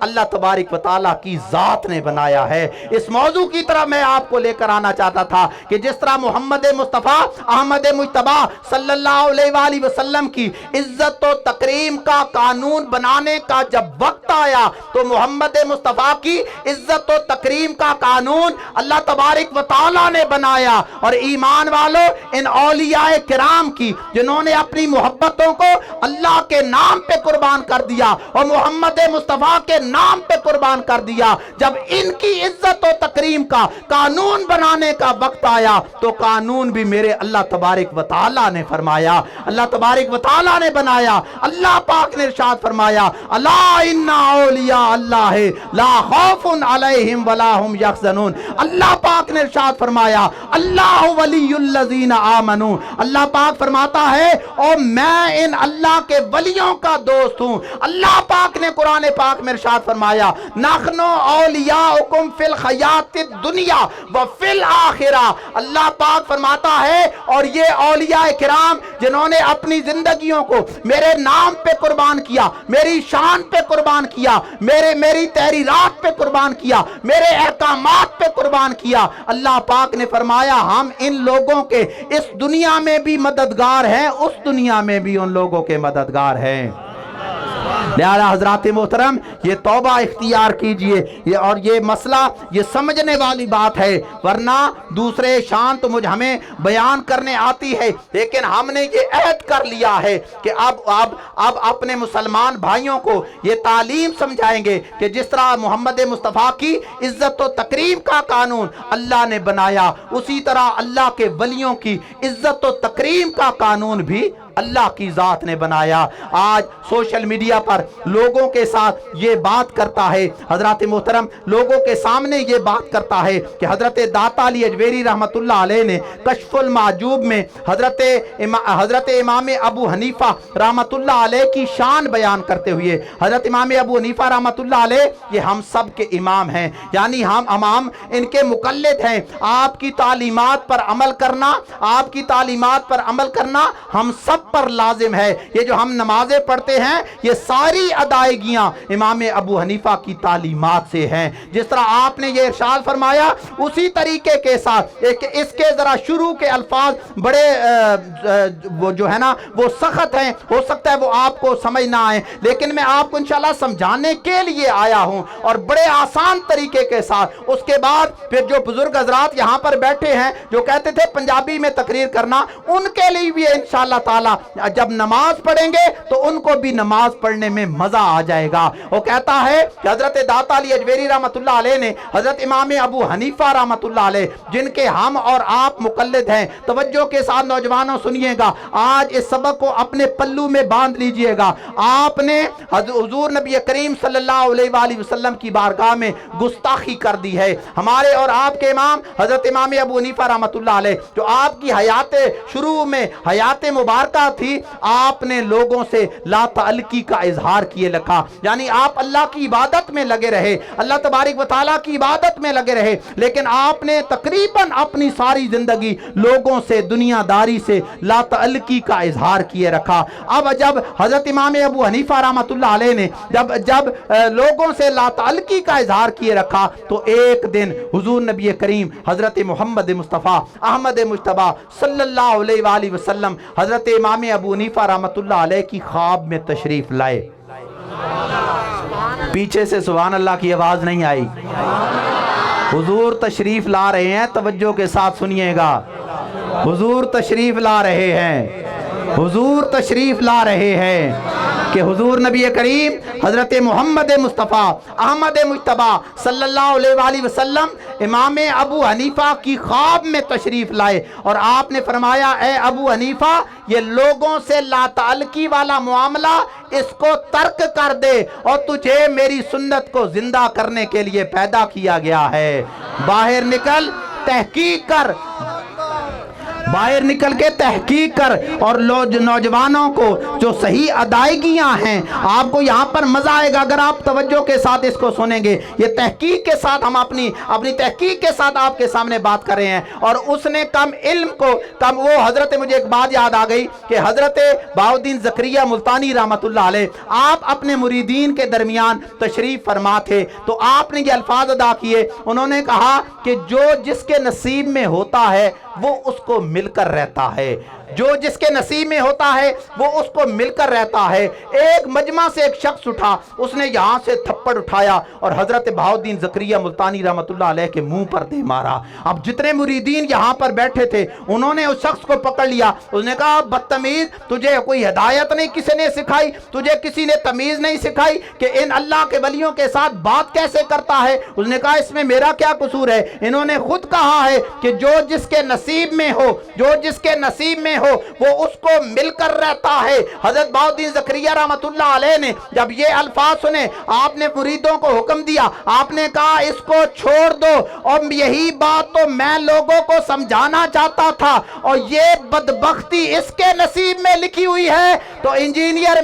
[SPEAKER 3] اللہ تبارک و تعالیٰ کی ذات نے بنایا ہے۔ اس موضوع کی طرح میں آپ کو لے کر آنا چاہتا تھا کہ جس طرح محمد مصطفیٰ احمد مجتبی صلی اللہ علیہ وآلہ وسلم کی عزت و تکریم کا قانون بنانے کا جب وقت آیا تو محمد مصطفیٰ کی عزت و تکریم کا قانون اللہ تبارک و تعالیٰ نے بنایا۔ اور ایمان والو، ان اولیاء کرام کی جنہوں نے اپنی محبتوں کو اللہ کے نام پہ قربان کر دیا اور محمد مصطفیٰ کے نام پہ قربان کر دیا، جب ان کی عزت و تکریم کا قانون بنانے کا وقت آیا تو قانون بھی میرے اللہ تبارک و تعالیٰ نے فرمایا، اللہ تبارک و تعالیٰ نے بنایا۔ اللہ پاک نے ارشاد فرمایا، الا ان اولیاء اللہ لا خوف علیہم ولا هم یحزنون۔ اللہ پاک نے ارشاد فرمایا، اللہ ولی الذین آمنوا۔ اللہ پاک فرماتا ہے اور میں ان اللہ کے ولیوں کا دوست ہوں۔ اللہ پاک نے قرآن پاک میں ارشاد فرمایا، نحن اولیاؤکم فی الحیات الدنیا وفی الآخرہ۔ اللہ پاک فرماتا ہے اور یہ اولیاء کرام جنہوں نے اپنی زندگیوں کو میرے نام پہ قربان کیا، میری شان پہ قربان کیا، میری تحریرات پہ قربان کیا، میرے احکامات پہ قربان کیا، اللہ پاک نے فرمایا ہم ان لوگوں کے اس دنیا میں بھی مددگار ہیں، اس دنیا میں بھی ان لوگوں کے مددگار ہیں۔ لہذا حضرات محترم یہ توبہ اختیار کیجئے، اور یہ مسئلہ یہ سمجھنے والی بات ہے، ورنہ دوسرے شان تو ہمیں بیان کرنے آتی ہے، لیکن ہم نے یہ عہد کر لیا ہے کہ اب اپنے مسلمان بھائیوں کو یہ تعلیم سمجھائیں گے کہ جس طرح محمد مصطفیٰ کی عزت و تکریم کا قانون اللہ نے بنایا، اسی طرح اللہ کے ولیوں کی عزت و تکریم کا قانون بھی اللہ کی ذات نے بنایا۔ آج سوشل میڈیا پر لوگوں کے ساتھ یہ بات کرتا ہے، حضرات محترم لوگوں کے سامنے یہ بات کرتا ہے کہ حضرت داتا علی اجویری رحمت اللہ علیہ نے کشف المعجوب میں حضرت امام ابو حنیفہ رحمت اللہ علیہ کی شان بیان کرتے ہوئے، حضرت امام ابو حنیفہ رحمت اللہ علیہ یہ ہم سب کے امام ہیں، یعنی ہم ان کے مقلد ہیں۔ آپ کی تعلیمات پر عمل کرنا، آپ کی تعلیمات پر عمل کرنا ہم سب پر لازم ہے۔ یہ جو ہم نمازیں پڑھتے ہیں یہ ساری ادائیگیاں امام ابو حنیفہ کی تعلیمات سے ہیں۔ جس طرح آپ نے یہ ارشاد فرمایا اسی طریقے کے ساتھ اس کے ذرا شروع کے الفاظ بڑے جو ہے نا وہ سخت ہیں، ہو سکتا ہے وہ آپ کو سمجھ نہ آئے، لیکن میں آپ کو انشاءاللہ سمجھانے کے لیے آیا ہوں اور بڑے آسان طریقے کے ساتھ۔ اس کے بعد پھر جو بزرگ حضرات یہاں پر بیٹھے ہیں جو کہتے تھے پنجابی میں تقریر کرنا، ان کے لیے بھی انشاءاللہ تعالی جب نماز پڑھیں گے تو ان کو بھی نماز پڑھنے میں مزہ آ جائے گا۔ وہ کہتا ہے کہ حضرت داتا علی اجویری رحمت اللہ علیہ نے حضرت امام ابو حنیفہ رحمت اللہ علیہ جن کے ہم اور آپ مقلد ہیں، توجہ کے ساتھ نوجوانوں سنیے گا، آج اس سبق کو اپنے پلو میں باندھ لیجئے گا۔ آپ نے حضور نبی کریم صلی اللہ علیہ وآلہ وسلم کی بارگاہ میں گستاخی کر دی ہے۔ ہمارے اور آپ کے امام حضرت امام ابو حنیفہ رحمت اللہ علیہ جو آپ کی حیات شروع میں حیات مبارکہ تھی، آپ نے لوگوں سے لا تعلقی کا اظہار کیے لکھا، یعنی آپ اللہ کی عبادت میں لگے رہے، اللہ تبارک و تعالیٰ کی عبادت میں لگے رہے، لیکن آپ نے تقریباً اپنی ساری زندگی لوگوں سے دنیا داری سے لا تعلقی کا اظہار کیے رکھا۔ اب جب حضرت امام ابو حنیفہ رحمت اللہ علیہ نے جب لوگوں سے لا تعلقی کا اظہار کیے رکھا تو ایک دن حضور نبی کریم حضرت محمد مصطفیٰ احمد مجتبی صلی اللہ علیہ وآلہ وسلم حضرت امام ابو حنیفہ رحمت اللہ علیہ کی خواب میں تشریف لائے۔ پیچھے سے سبحان اللہ کی آواز نہیں آئی۔ حضور تشریف لا رہے ہیں، توجہ کے ساتھ سنیے گا، حضور تشریف لا رہے ہیں، حضور تشریف لا رہے ہیں کہ حضور نبی کریم حضرت محمد مصطفیٰ احمد مجتبی صلی اللہ علیہ وآلہ وسلم امام ابو حنیفہ کی خواب میں تشریف لائے اور آپ نے فرمایا اے ابو حنیفہ یہ لوگوں سے لا تعلقی والا معاملہ اس کو ترک کر دے اور تجھے میری سنت کو زندہ کرنے کے لیے پیدا کیا گیا ہے، باہر نکل تحقیق کر، باہر نکل کے تحقیق کر اور نوجوانوں کو جو صحیح ادائیگیاں ہیں، آپ کو یہاں پر مزہ آئے گا اگر آپ توجہ کے ساتھ اس کو سنیں گے۔ یہ تحقیق کے ساتھ ہم اپنی تحقیق کے ساتھ آپ کے سامنے بات کر رہے ہیں۔ اور اس نے کم علم کو کم وہ حضرت، مجھے ایک بات یاد آ گئی کہ حضرت بہاؤالدین زکریا ملتانی رحمت اللہ علیہ آپ اپنے مریدین کے درمیان تشریف فرما تھے، تو آپ نے یہ الفاظ ادا کیے، انہوں نے کہا کہ جو جس کے نصیب میں ہوتا ہے وہ اس کو مل کر رہتا ہے، جو جس کے نصیب میں ہوتا ہے وہ اس کو مل کر رہتا ہے۔ ایک مجمع سے ایک شخص اٹھا، اس نے یہاں سے تھپڑ اٹھایا اور حضرت بہاؤالدین زکریا ملتانی رحمت اللہ علیہ کے منہ پر دے مارا۔ اب جتنے مریدین یہاں پر بیٹھے تھے انہوں نے اس شخص کو پکڑ لیا، اس نے کہا بدتمیز، تجھے کوئی ہدایت نہیں کسی نے سکھائی، تجھے کسی نے تمیز نہیں سکھائی کہ ان اللہ کے ولیوں کے ساتھ بات کیسے کرتا ہے؟ اس نے کہا اس میں میرا کیا قصور ہے؟ انہوں نے خود کہا ہے کہ جو جس کے نصیب میں ہو، جو جس کے نصیب میں ہو وہ اس کو مل کر رہتا ہے۔ حضرت بہاؤالدین زکریا رحمت اللہ علیہ نے جب یہ الفاظ سنے، آپ نے مریدوں کو حکم دیا، آپ نے کہا اس کو چھوڑ دو، اور یہی بات تو میں لوگوں کو سمجھانا چاہتا تھا، اور یہ بدبختی اس کے نصیب میں لکھی ہوئی ہے۔ تو انجینئر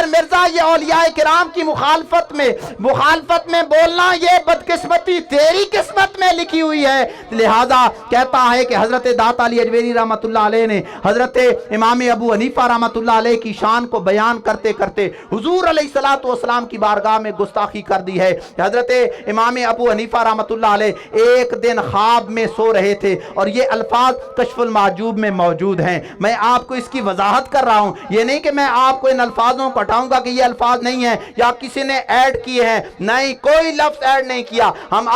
[SPEAKER 3] مرزا یہ اولیاء کرام کی مخالفت میں بولنا، یہ بدقسمتی تیری قسمت میں لکھی ہوئی ہے۔ لہذا کہتا ہے کہ حضرت داتا علی اجویری رحمت اللہ علیہ نے حضرت امام ابو حنیفہ رحمت اللہ علیہ کی شان کو بیان کرتے کرتے حضور علیہ الصلوۃ والسلام کی بارگاہ میں گستاخی کر دی ہے۔ حضرت امام ابو حنیفہ رحمت اللہ علیہ ایک دن خواب میں سو رہے تھے، اور یہ الفاظ کشف المحجوب میں موجود ہیں۔ میں آپ کو اس کی وضاحت کر رہا ہوں، یہ نہیں کہ میں آپ کو ان الفاظوں کو ہٹاؤں گا کہ یہ الفاظ نہیں ہیں یا کسی نے ایڈ کیے ہیں، نہیں، کوئی لفظ ایڈ نہیں کیا۔ ہم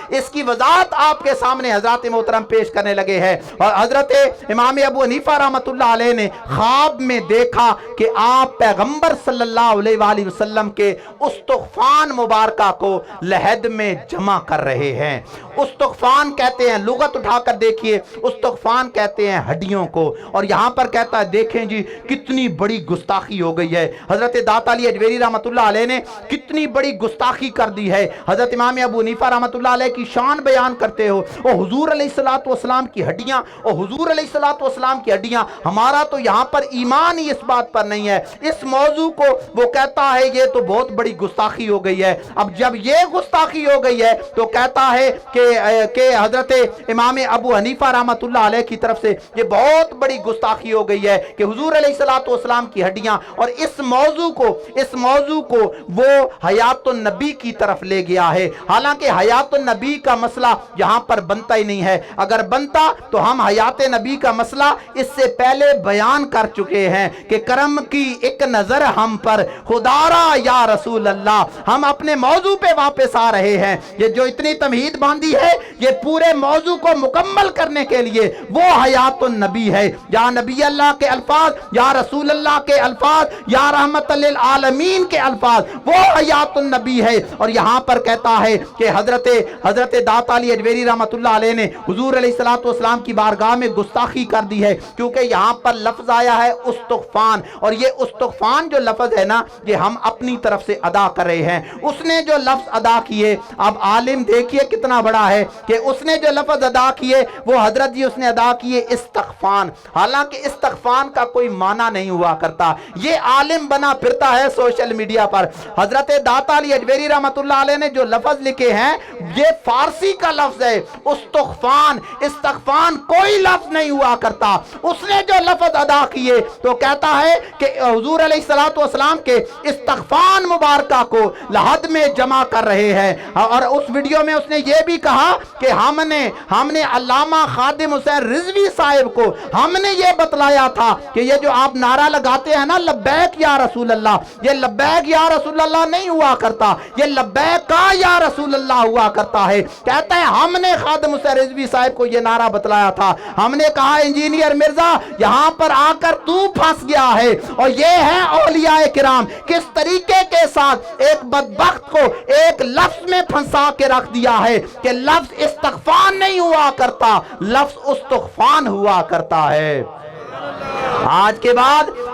[SPEAKER 3] اس کی وضاحت آپ کے سامنے حضرات محترم پیش کرنے لگے ہیں۔ اور حضرت امام ابو حنیفہ رحمت اللہ علیہ نے خواب میں دیکھا کہ آپ پیغمبر صلی اللہ علیہ وآلہ وسلم کے استغفان مبارکہ کو لحد میں جمع کر رہے ہیں۔ استغفان کہتے ہیں، لغت اٹھا کر دیکھیے، استغفان کہتے ہیں ہڈیوں کو، اور یہاں پر کہتا ہے دیکھیں جی کتنی بڑی گستاخی ہو گئی ہے۔ حضرت داتا علی اجویری رحمت اللہ علیہ نے کتنی بڑی گستاخی کر دی ہے۔ حضرت امام ابو حنیفہ رحمت اللہ علیہ کی شان بیان کرتے ہو، اور حضور علیہ الصلوۃ والسلام کی ہڈیاں، اور حضور علیہ الصلوۃ والسلام کی ہڈیاں، ہمارا تو یہاں پر ایمان ہی اس بات پر نہیں ہے۔ اس موضوع کو وہ کہتا ہے یہ تو بہت بڑی گستاخی ہو گئی ہے۔ اب جب یہ گستاخی ہو گئی ہے تو کہتا ہے کہ حضرت امام ابو حنیفہ رحمت اللہ علیہ کی طرف سے یہ بہت بڑی گستاخی ہو گئی ہے کہ حضور علیہ الصلوۃ والسلام کی ہڈیاں، اور اس موضوع کو وہ حیات النبی کی طرف لے گیا ہے۔ حالانکہ حیات النبی کا مسئلہ یہاں پر بنتا ہی نہیں ہے، اگر بنتا تو ہم حیات نبی کا مسئلہ اس سے پہلے بیان کر چکے ہیں کہ کرم کی ایک نظر ہم پر خدارا یا رسول اللہ۔ ہم اپنے موضوع پہ واپس آ رہے ہیں۔ یہ جو اتنی تمہید باندھی ہے یہ پورے موضوع کو مکمل کرنے کے لیے وہ حیات النبی ہے، یا نبی اللہ کے الفاظ، یا رسول اللہ کے الفاظ، یا رحمت للعالمین کے الفاظ، وہ حیات النبی ہے۔ اور یہاں پر کہتا ہے کہ حضرت داتا علی اجویری رحمت اللہ علیہ نے حضور علیہ الصلوۃ والسلام کی بارگاہ میں گستاخی کر دی ہے، کیونکہ یہاں پر لفظ آیا ہے استغفان، اور یہ استغفان جو لفظ ہے نا یہ ہم اپنی طرف سے ادا کر رہے ہیں۔ اس نے جو لفظ ادا کیے، اب عالم دیکھیے کتنا بڑا ہے کہ اس نے جو لفظ ادا کیے وہ حضرت جی اس نے ادا کیے استغفان، حالانکہ استغفان کا کوئی معنی نہیں ہوا کرتا۔ یہ عالم بنا پھرتا ہے سوشل میڈیا پر۔ حضرت داتا علی اجویری رحمت اللہ علیہ نے جو لفظ لکھے ہیں یہ فارسی کا لفظ ہے استغفان، استغفان کوئی لفظ نہیں ہوا کرتا۔ اس نے جو لفظ ادا کیے تو کہتا ہے کہ حضور علیہ الصلوۃ والسلام کے استغفان مبارکہ کو لحد میں جمع کر رہے ہیں۔ اور اس ویڈیو میں اس نے یہ بھی کہا کہ ہم نے علامہ خادم حسین رضوی صاحب کو ہم نے یہ بتلایا تھا کہ یہ جو آپ نعرہ لگاتے ہیں نا لبیک یا رسول اللہ، یہ لبیک یا رسول اللہ نہیں ہوا کرتا، یہ لبیک کا یا رسول اللہ ہوا کرتا ہے۔ کہتا ہے ہم نے خادم حسین رضوی صاحب کو یہ نعرہ بتلایا تھا، ہم نے کہا انجینئر مرزا یہاں پر آ کر تو پھنس گیا ہے۔ اور یہ ہے اولیاء کرام کس طریقے کے ساتھ ایک بدبخت کو ایک لفظ میں پھنسا کے رکھ دیا ہے کہ لفظ استغفان نہیں ہوا کرتا، لفظ استغفان ہوا کرتا ہے۔ آج کے بعد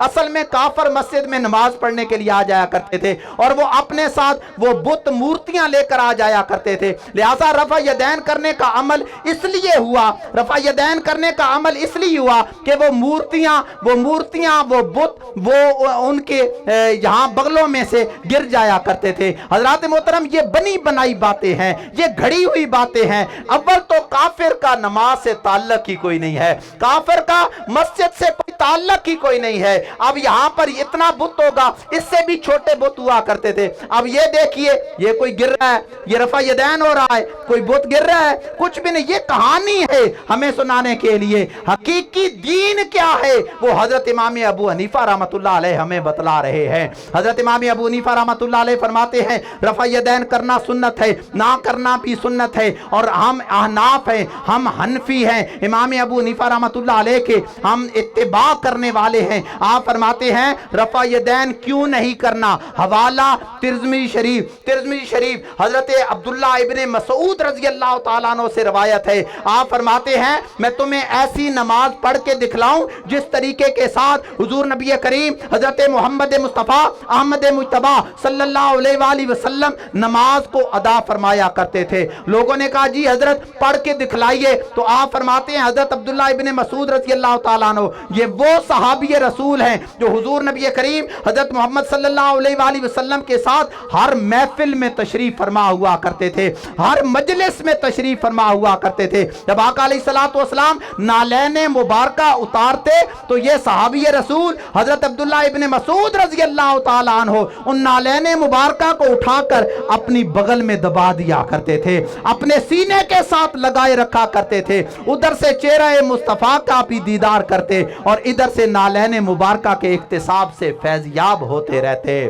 [SPEAKER 3] اصل میں کافر مسجد میں نماز پڑھنے کے لیے آ جایا کرتے تھے اور وہ اپنے ساتھ وہ بت مورتیاں لے کر آ جایا کرتے تھے، لہٰذا رفع یدین کرنے کا عمل اس لیے ہوا، رفع یدین کرنے کا عمل اس لیے ہوا کہ وہ مورتیاں وہ بت وہ ان کے یہاں بغلوں میں سے گر جایا کرتے تھے۔ حضرات محترم، یہ بنی بنائی باتیں ہیں، یہ گھڑی ہوئی باتیں ہیں۔ اول تو کافر کا نماز سے تعلق ہی کوئی نہیں ہے، کافر کا مسجد سے کوئی تعلق ہی کوئی نہیں ہے۔ اب یہاں پر اتنا بت ہوگا، اس سے بھی چھوٹے بت ہوا کرتے تھے۔ اب یہ دیکھیے، یہ کوئی گر رہا ہے، یہ رفع یدین ہو رہا ہے، کوئی بت گر رہا ہے، کچھ بھی نہیں، یہ کہانی ہے ہمیں سنانے کے لیے۔ حقیقی دین کیا ہے وہ حضرت امام ابو حنیفہ رحمۃ اللہ علیہ ہمیں بتلا رہے ہیں۔ حضرت امام ابو حنیفہ رحمۃ اللہ علیہ فرماتے ہیں رفع یدین کرنا سنت ہے، نہ کرنا بھی سنت ہے، اور ہم احناف ہیں، ہم حنفی ہیں، امام ابو حنیفہ رحمۃ اللہ علیہ کے ہم اتباع کرنے والے ہیں۔ آپ فرماتے ہیں رفع یدین کیوں نہیں کرنا؟ حوالہ ترمذی شریف حضرت عبداللہ ابن مسعود رضی اللہ تعالیٰ عنہ سے روایت ہے۔ آپ فرماتے ہیں میں تمہیں ایسی نماز پڑھ کے دکھلاؤں جس طریقے کے ساتھ حضور نبی کریم حضرت محمد مصطفیٰ احمد مجتبیٰ صلی اللہ علیہ وآلہ وسلم نماز کو ادا فرمایا کرتے تھے۔ لوگوں نے کہا جی حضرت پڑھ کے دکھلائیے، تو آپ فرماتے ہیں حضرت عبداللہ ابن مسعود رضی اللہ تعالیٰ عنہ یہ وہ صحابی رسول ہیں جو حضور نبی کریم حضرت محمد صلی اللہ علیہ وآلہ وسلم کے ساتھ ہر محفل میں تشریف فرما ہوا کرتے تھے، ہر مجلس میں تشریف فرما ہوا کرتے تھے۔ جب آقا علیہ الصلوۃ والسلام نالین مبارکہ اتارتے تو یہ صحابی رسول حضرت عبداللہ ابن مسعود رضی اللہ تعالیٰ عنہ ان نالین مبارکہ کو اٹھا کر اپنی بغل میں دبا دیا کرتے تھے، اپنے سینے کے ساتھ لگائے رکھا کرتے تھے، ادھر سے چہرہ مصطفیٰ کا بھی دیدار کرتے اور ادھر سے نالین مبارکہ کے اکتساب سے فیضیاب ہوتے رہتے۔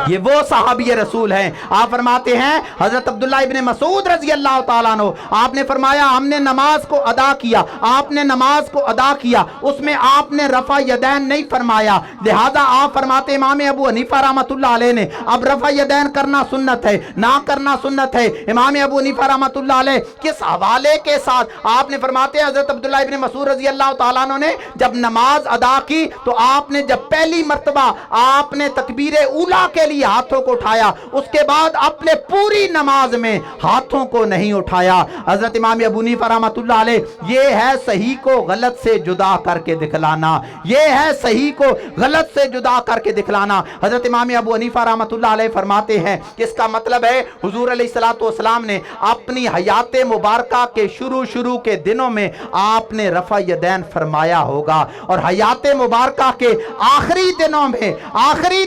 [SPEAKER 3] یہ وہ صحابی رسول ہیں۔ آپ فرماتے ہیں حضرت عبداللہ ابن مسعود رضی اللہ تعالیٰ عنہ آپ نے فرمایا ہم نے نماز کو ادا کیا، آپ نے نماز کو ادا کیا، اس میں آپ نے رفع یدین نہیں فرمایا، لہذا آپ فرماتے امام ابو حنیفہ رحمۃ اللہ علیہ نے اب رفع یدین کرنا سنت ہے، نہ کرنا سنت ہے۔ امام ابو حنیفہ رحمۃ اللہ علیہ کس حوالے کے ساتھ آپ نے فرماتے ہیں حضرت عبداللہ ابن مسعود رضی اللہ تعالیٰ عنہ نے جب نماز ادا کی تو آپ نے جب پہلی مرتبہ آپ نے تکبیر اولیٰ کے لیے ہاتھوں کو اٹھایا، اس کے بعد اپنے پوری نماز میں ہاتھوں کو نہیں اٹھایا۔ حضرت امام ابو حنیفہ رحمۃ اللہ علیہ یہ ہے صحیح کو غلط سے جدا کر کے دکھلانا، یہ ہے صحیح کو غلط سے جدا کر کے دکھلانا۔ حضرت امام ابو حنیفہ رحمۃ اللہ علیہ فرماتے ہیں کہ اس کا مطلب ہے حضور علیہ الصلوۃ والسلام نے اپنی حیات مبارکہ کے شروع کے دنوں میں آپ نے رفع یدین فرمایا ہوگا، اور حیات مبارکہ کے آخری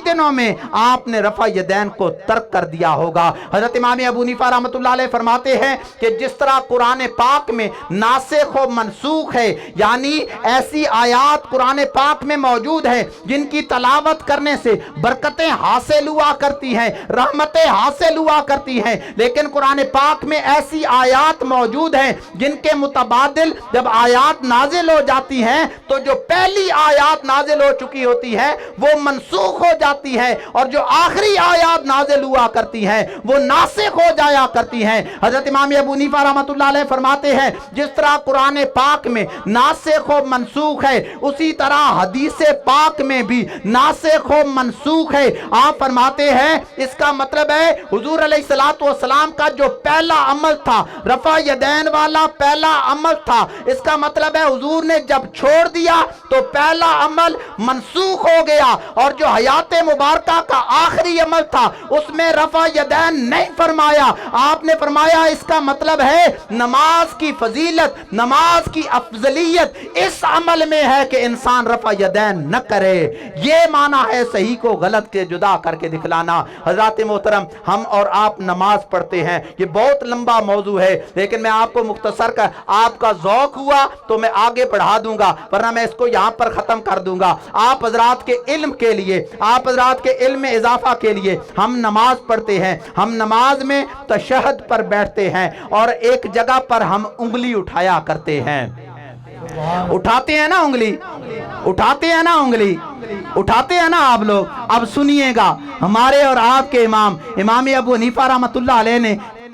[SPEAKER 3] دنوں میں آپ نے رفع یدین کو ترک کر دیا ہوگا۔ حضرت امام ابو حنیفہ رحمۃ اللہ علیہ فرماتے ہیں کہ جس طرح قرآن پاک میں ناسخ و منسوخ ہے، یعنی ایسی آیات قرآن پاک میں موجود ہیں جن کی تلاوت کرنے سے برکتیں حاصل ہوا کرتی ہیں، رحمتیں حاصل ہوا کرتی ہیں، لیکن قرآن پاک میں ایسی آیات موجود ہیں جن کے متبادل جب آیات نازل ہو جاتی ہیں تو جو پہلی آیات نازل ہو چکی ہوتی ہے وہ منسوخ ہو جاتی ہے، اور جو آخری آیات نازل ہوا کرتی ہیں وہ ناسخ ہو جایا کرتی ہیں۔ حضرت امام ابو حنیفہ رحمۃ اللہ علیہ فرماتے ہیں جس طرح قرآن پاک میں ناسخ و منسوخ ہے، اسی طرح حدیث پاک میں بھی ناسخ و منسوخ ہے۔ آپ فرماتے ہیں اس کا مطلب ہے حضور علیہ الصلوۃ والسلام کا جو پہلا عمل تھا رفع یدین والا پہلا عمل تھا، اس کا مطلب ہے حضور نے جب چھوڑ دیا تو پہلا عمل منسوخ ہو گیا، اور جو حیات مبارکہ کا آخری عمل تھا اس میں رفع یدین نہیں فرمایا۔ آپ نے فرمایا اس کا مطلب ہے نماز کی فضیلت، نماز کی افضلیت اس عمل میں ہے کہ انسان رفع یدین نہ کرے۔ یہ معنی ہے صحیح کو غلط کے جدا کر کے دکھلانا۔ حضرات محترم، ہم اور آپ نماز پڑھتے ہیں، یہ بہت لمبا موضوع ہے، لیکن میں آپ کو مختصر کر آپ کا ذوق ہوا تو میں آگے بڑھا دوں گا، ورنہ میں اس کو یہاں پر ختم کر دوں گا۔ آپ حضرات کے علم کے لیے، آپ حضرات کے علم میں اضافہ کے لیے ہم نماز پڑھتے ہیں، ہم نماز میں تشہد پر بیٹھتے ہیں اور ایک جگہ پر ہم انگلی اٹھایا کرتے ہیں، اٹھاتے ہیں نا انگلی، اٹھاتے ہیں نا انگلی، اٹھاتے ہیں نا آپ لوگ۔ اب سنیے گا، ہمارے اور آپ کے امام ابو حنیفہ رحمۃ اللہ علیہ نے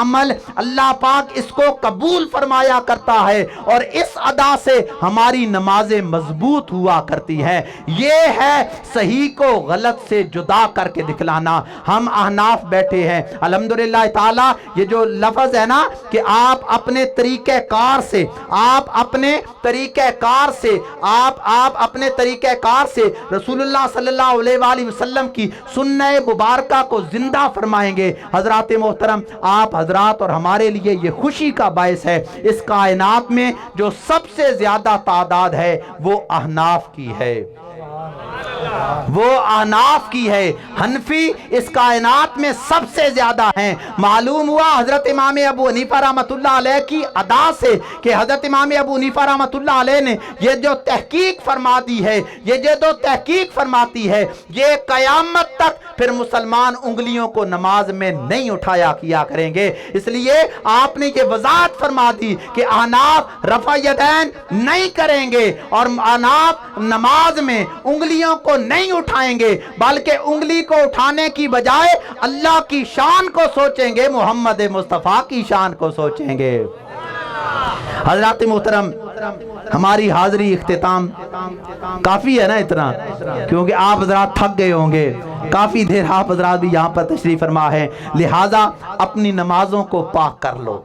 [SPEAKER 3] عمل اللہ پاک اس کو قبول فرمایا کرتا ہے اور اس ادا سے ہماری نمازیں مضبوط ہوا کرتی ہیں۔ یہ ہے صحیح کو غلط سے جدا کر کے دکھلانا۔ ہم احناف بیٹھے ہیں الحمدللہ تعالی، یہ جو لفظ ہے نا کہ آپ اپنے طریقہ کار سے رسول اللہ صلی اللہ علیہ وآلہ وسلم کی سنہ مبارکہ کو زندہ فرمائیں گے۔ حضرات محترم، آپ حضرات اور ہمارے لیے یہ خوشی کا باعث ہے، اس کائنات میں جو سب سے زیادہ تعداد ہے وہ احناف کی ہے، حنفی اس کائنات میں سب سے زیادہ ہیں۔ معلوم ہوا حضرت امام ابو حنیفہ رحمۃ اللہ علیہ کی ادا سے کہ حضرت امام ابو حنیفہ رحمۃ اللہ علیہ نے یہ جو تحقیق فرماتی ہے یہ قیامت تک پھر مسلمان انگلیوں کو نماز میں نہیں اٹھایا کیا کریں گے۔ اس لیے آپ نے یہ وضاحت فرما دی کہ احناف رفع یدین نہیں کریں گے اور احناف نماز میں انگلیوں کو نہیں اٹھائیں گے، بلکہ انگلی کو اٹھانے کی بجائے اللہ کی شان کو سوچیں گے، محمد مصطفیٰ کی شان کو سوچیں گے۔ حضرات محترم، ہماری حاضری اختتام کافی ہے نا اتنا، کیونکہ آپ حضرات تھک گئے ہوں گے، کافی دیر آپ حضرات بھی یہاں پر تشریف فرما ہے، لہٰذا اپنی نمازوں کو پاک کر لو۔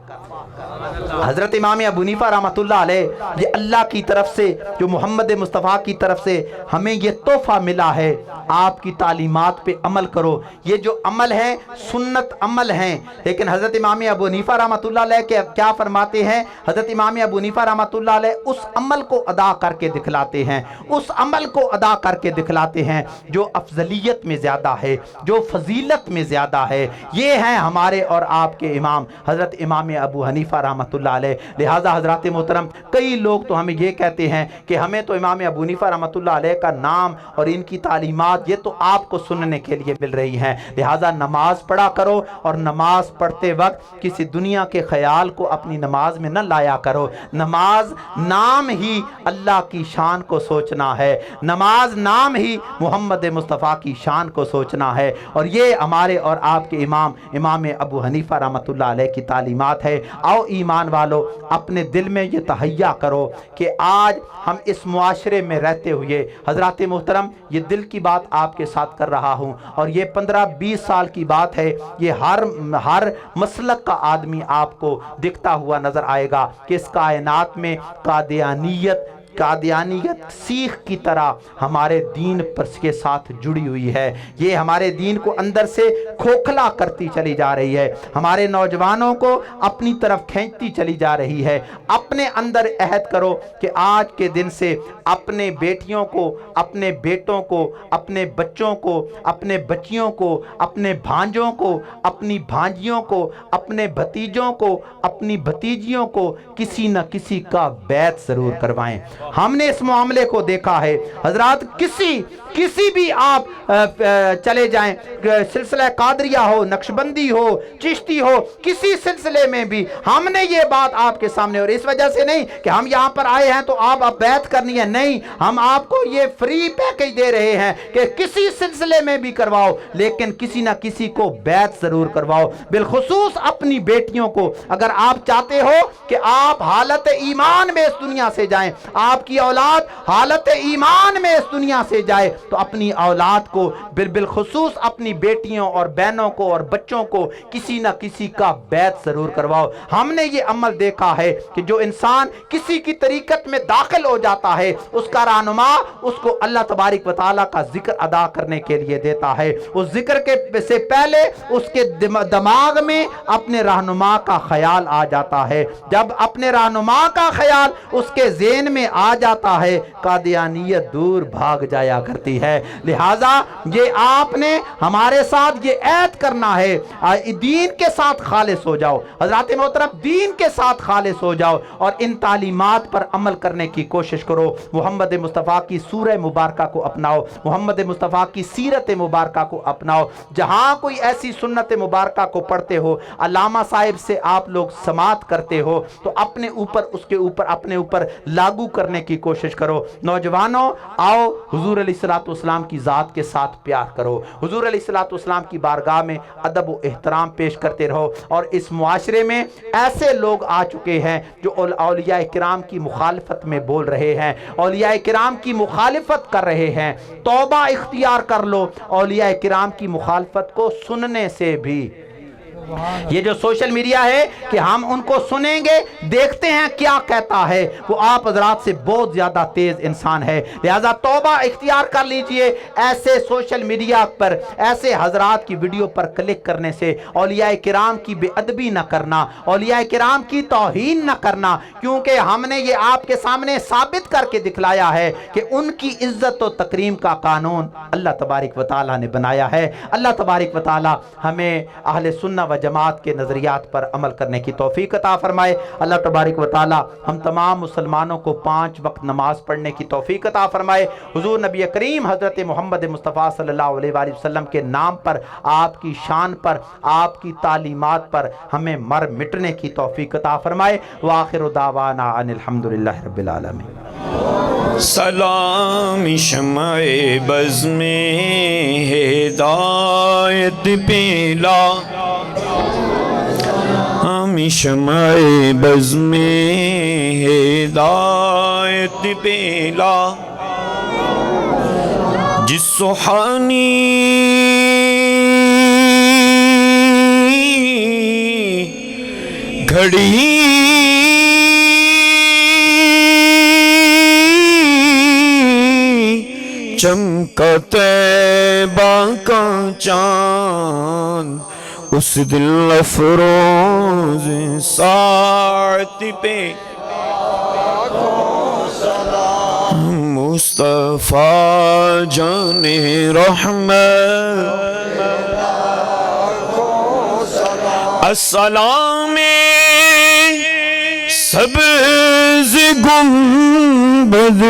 [SPEAKER 3] حضرت امام ابو حنیفہ رحمۃ اللہ علیہ، یہ اللہ کی طرف سے، جو محمد مصطفیٰ کی طرف سے ہمیں یہ تحفہ ملا ہے، آپ کی تعلیمات پہ عمل کرو۔ یہ جو عمل ہے سنت عمل ہیں، لیکن حضرت امام ابو حنیفہ رحمۃ اللہ علیہ کیا فرماتے ہیں؟ حضرت امام ابو حنیفہ رحمۃ اللہ علیہ اس عمل کو ادا کر کے دکھلاتے ہیں، جو افضلیت میں زیادہ ہے، جو فضیلت میں زیادہ ہے۔ یہ ہیں ہمارے اور آپ کے امام حضرت امام ابو حنیفہ رحمۃ اللہ علیہ۔ لہٰذا حضرات محترم، کئی لوگ تو ہمیں یہ کہتے ہیں کہ ہمیں تو امام ابو حنیفہ رحمۃ اللہ علیہ کا نام اور ان کی تعلیمات یہ تو آپ کو سننے کے لیے مل رہی ہیں، لہٰذا نماز پڑھا کرو اور نماز پڑھتے وقت کسی دنیا کے خیال کو اپنی نماز میں نہ لایا کرو۔ نماز نام ہی اللہ کی شان کو سوچنا ہے، نماز نام ہی محمد مصطفیٰ کی شان کو سوچنا ہے، اور یہ ہمارے اور آپ کے امام ابو حنیفہ رحمۃ اللہ علیہ کی تعلیمات ہے۔ آؤ ایمان والو، اپنے دل میں یہ تہیہ کرو کہ آج ہم اس معاشرے میں رہتے ہوئے، حضرات محترم، یہ دل کی بات آپ کے ساتھ کر رہا ہوں، اور یہ 15-20 سال کی بات ہے، یہ ہر مسلک کا آدمی آپ کو دکھتا ہوا نظر آئے گا کہ اس کائنات میں قادیانیت سیخ کی طرح ہمارے دین پر کے ساتھ جڑی ہوئی ہے۔ یہ ہمارے دین کو اندر سے کھوکھلا کرتی چلی جا رہی ہے، ہمارے نوجوانوں کو اپنی طرف کھینچتی چلی جا رہی ہے۔ اپنے اندر عہد کرو کہ آج کے دن سے اپنے بیٹیوں کو، اپنے بیٹوں کو، اپنے بچوں کو، اپنے بچیوں کو، اپنے بھانجوں کو، اپنی بھانجیوں کو، اپنے بھتیجوں کو، اپنی بھتیجیوں کو کسی نہ کسی کا بیعت ضرور کروائیں۔ ہم نے اس معاملے کو دیکھا ہے حضرات، کسی بھی آپ چلے جائیں، سلسلہ قادریہ ہو، نقشبندی ہو، چشتی ہو، کسی سلسلے میں بھی ہم نے یہ بات آپ کے سامنے، اور اس وجہ سے نہیں کہ ہم یہاں پر آئے ہیں تو آپ اب بیعت کرنی ہے، نہیں، ہم آپ کو یہ فری پیکج دے رہے ہیں کہ کسی سلسلے میں بھی کرواؤ، لیکن کسی نہ کسی کو بیعت ضرور کرواؤ، بالخصوص اپنی بیٹیوں کو۔ اگر آپ چاہتے ہو کہ آپ حالت ایمان میں اس دنیا سے جائیں، آپ کی اولاد حالت ایمان میں اس دنیا سے جائے، تو اپنی اولاد کو بالخصوص اپنی بیٹیوں اور بہنوں کو اور بچوں کو کسی نہ کسی کا بیعت ضرور کرواؤ۔ ہم نے یہ عمل دیکھا ہے کہ جو انسان کسی کی طریقت میں داخل ہو جاتا ہے، اس کا رہنما اس کو اللہ تبارک و تعالیٰ کا ذکر ادا کرنے کے لیے دیتا ہے، اس ذکر سے پہلے اس کے دماغ میں اپنے رہنما کا خیال آ جاتا ہے۔ جب اپنے رہنما کا خیال اس کے ذہن میں آ جاتا ہے، قادیانیت دور بھاگ جایا کرتی ہے۔ لہٰذا یہ آپ نے ہمارے ساتھ یہ عہد کرنا ہے، دین کے ساتھ خالص ہو جاؤ حضرات محترم، دین کے ساتھ خالص ہو جاؤ اور ان تعلیمات پر عمل کرنے کی کوشش کرو۔ محمد مصطفیٰ کی سورہ مبارکہ کو اپناؤ، محمد مصطفیٰ کی سیرت مبارکہ کو اپناؤ۔ جہاں کوئی ایسی سنت مبارکہ کو پڑھتے ہو، علامہ صاحب سے آپ لوگ سماعت کرتے ہو، تو اپنے اوپر لاگو کرنے کرنے کی کوشش کرو۔ نوجوانوں آؤ حضور علیہ الصلوۃ والسلام کی ذات کے ساتھ پیار کرو، حضور علیہ الصلوۃ والسلام کی بارگاہ میں ادب و احترام پیش کرتے رہو۔ اور اس معاشرے میں ایسے لوگ آ چکے ہیں جو اولیاء کرام کی مخالفت میں بول رہے ہیں، اولیاء کرام کی مخالفت کر رہے ہیں۔ توبہ اختیار کر لو اولیاء کرام کی مخالفت کو سننے سے بھی۔ یہ جو سوشل میڈیا ہے کہ ہم ان کو سنیں گے، دیکھتے ہیں کیا کہتا ہے، وہ آپ حضرات سے بہت زیادہ تیز انسان ہے۔ لہذا توبہ اختیار کر لیجئے ایسے سوشل میڈیا پر ایسے حضرات کی ویڈیو پر کلک کرنے سے۔ اولیاء کرام کی بے ادبی نہ کرنا، اولیاء کرام کی توہین نہ کرنا، کیونکہ ہم نے یہ آپ کے سامنے ثابت کر کے دکھلایا ہے کہ ان کی عزت و تکریم کا قانون اللہ تبارک و تعالی نے بنایا ہے۔ اللہ تبارک و تعالی ہمیں اہل سنہ و جماعت کے نظریات پر عمل کرنے کی توفیق عطا فرمائے۔ اللہ تبارک و تعالی ہم تمام مسلمانوں کو 5 وقت نماز پڑھنے کی توفیق عطا فرمائے۔ حضور نبی کریم حضرت محمد مصطفیٰ صلی اللہ علیہ وآلہ وسلم کے نام پر، آپ کی شان پر، آپ کی تعلیمات پر ہمیں مر مٹنے کی توفیق عطا فرمائے۔ وآخر دعوانا ان الحمدللہ رب العالمین۔
[SPEAKER 4] سلام شمع بز میں ہدایت پیلا، ہم شمع بز میں ہدایت پیلا، جس سبحانی گھڑی چمکا طیبہ کا چاند، اس دل افروز ساعت پہ مصطفیٰ جان رحمت السلام سبز گنبد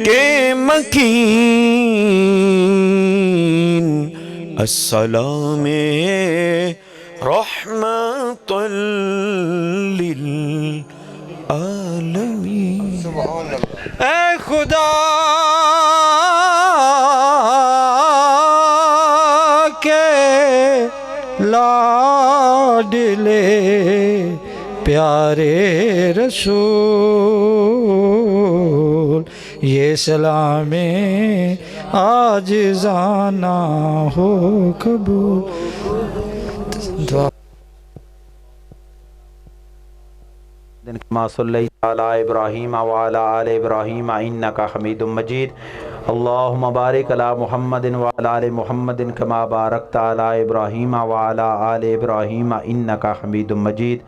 [SPEAKER 4] کے مکین، السلام رحمت للعالمین۔ اے خدا کے لاڈلے پیارے رسول، یہ سلام عاجزانہ ہو قبول۔
[SPEAKER 2] كما صليت على إبراهيم وعلى آل إبراهيم إنك حميد مجيد اللهم بارك على محمد وعلى آل محمد كما باركت على إبراهيم وعلى آل إبراهيم إنك حميد مجيد۔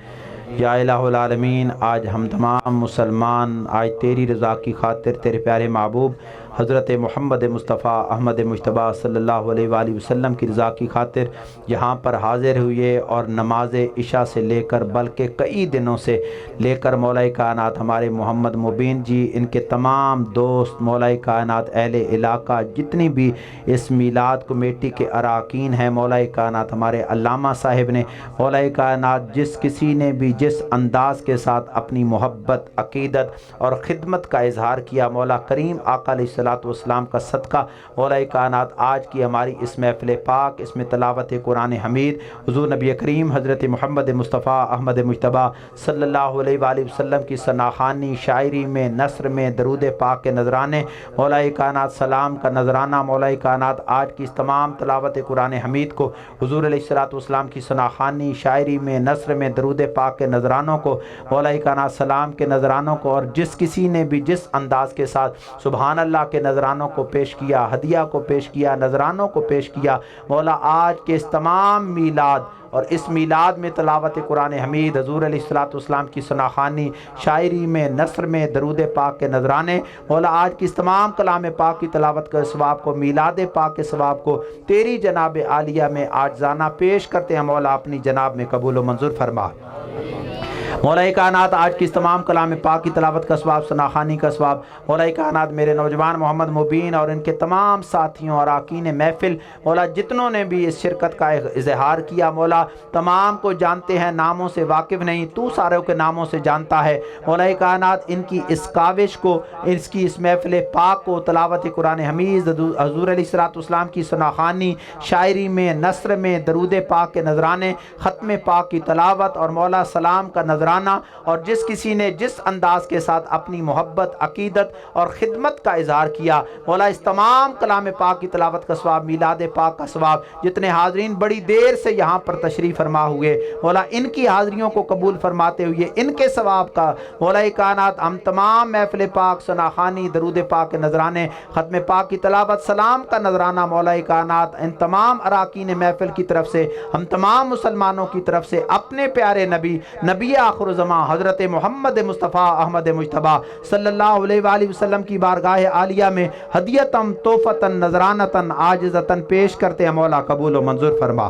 [SPEAKER 2] یا الہ العالمین، آج ہم تمام مسلمان آج تیری رضا کی خاطر تیرے پیارے محبوب حضرت محمد مصطفیٰ احمد مجتبیٰ صلی اللہ علیہ وآلہ وسلم کی رضا کی خاطر یہاں پر حاضر ہوئے، اور نماز عشاء سے لے کر بلکہ کئی دنوں سے لے کر مولا کائنات ہمارے محمد مبین جی، ان کے تمام دوست، مولا کائنات اہل علاقہ، جتنی بھی اس میلاد کمیٹی کے اراکین ہیں، مولا کائنات ہمارے علامہ صاحب نے، مولا کائنات جس کسی نے بھی جس انداز کے ساتھ اپنی محبت، عقیدت اور خدمت کا اظہار کیا، مولا کریم آقا علیہ الصلوۃ والسلام کا صدقہ مولا کائنات آج کی ہماری اس محفل پاک، اس میں تلاوت قرآن حمید، حضور نبی کریم حضرت محمد مصطفیٰ احمد مجتبیٰ صلی اللہ علیہ وآلہ وسلم کی ثناخوانی، شاعری میں، نثر میں، درود پاک کے نذرانے، مولا کائنات سلام کا نذرانہ، مولا کائنات آج کی اس تمام تلاوت قرآن حمید کو حضور علیہ الصلوۃ والسلام کی ثناخوانی، شاعری میں، نثر میں، درود پاک کے نذرانوں کو، مولا کائنات سلام کے نذرانوں کو، اور جس کسی نے بھی جس انداز کے ساتھ سبحان اللہ کے نذرانوں کو پیش کیا، ہدیہ کو پیش کیا، نذرانوں کو پیش کیا، مولا آج کے اس تمام میلاد اور اس میلاد میں تلاوت قرآن حمید، حضور علیہ الصلوۃ والسلام کی ثناخوانی، شاعری میں، نثر میں، درود پاک کے نذرانے، مولا آج کی اس تمام کلام پاک کی تلاوت کے ثواب کو، میلاد پاک کے ثواب کو تیری جناب عالیہ میں عاجزانہ پیش کرتے ہیں، مولا اپنی جناب میں قبول و منظور فرما۔ مولا کائنات آج کی اس تمام کلام پاک کی تلاوت کا ثواب، ثناخوانی کا ثواب مولا کائنات میرے نوجوان محمد مبین اور ان کے تمام ساتھیوں اور اراکین محفل مولا جتنوں نے بھی اس شرکت کا اظہار کیا، مولا تمام کو جانتے ہیں، ناموں سے واقف نہیں، تو ساروں کے ناموں سے جانتا ہے مولا کائنات۔ ان کی اس کاوش کو، اس کی اس محفل پاک کو، تلاوت قرآن حمید، حضور علیہ الصلوۃ والسلام کی ثناخوانی، شاعری میں، نثر میں، درود پاک کے نذرانے، ختم پاک کی تلاوت اور مولا سلام کا نذرانہ، اور جس کسی نے جس انداز کے ساتھ اپنی محبت، عقیدت اور خدمت کا اظہار کیا مولا اس تمام کلام پاک کی تلاوت کا ثواب، میلاد پاک کا ثواب، جتنے حاضرین بڑی دیر سے یہاں پر تشریف فرما ہوئے مولا ان کی حاضریوں کو قبول فرماتے ہوئے ان کے ثواب کا مولا کائنات ہم تمام محفل پاک، ثناخوانی، درود پاک کے نذرانے، ختم پاک کی تلاوت، سلام کا نذرانہ مولا کائنات ان تمام اراکین محفل کی طرف سے، ہم تمام مسلمانوں کی طرف سے اپنے پیارے نبی، نبی آخر الزماں حضرت محمد مصطفیٰ احمد مجتبیٰ صلی اللہ علیہ وآلہ وسلم کی بارگاہ عالیہ میں ہدیتاً، تحفتاً، نذرانتاً، عاجزتاً پیش کرتے ہیں، مولا قبول و منظور فرما۔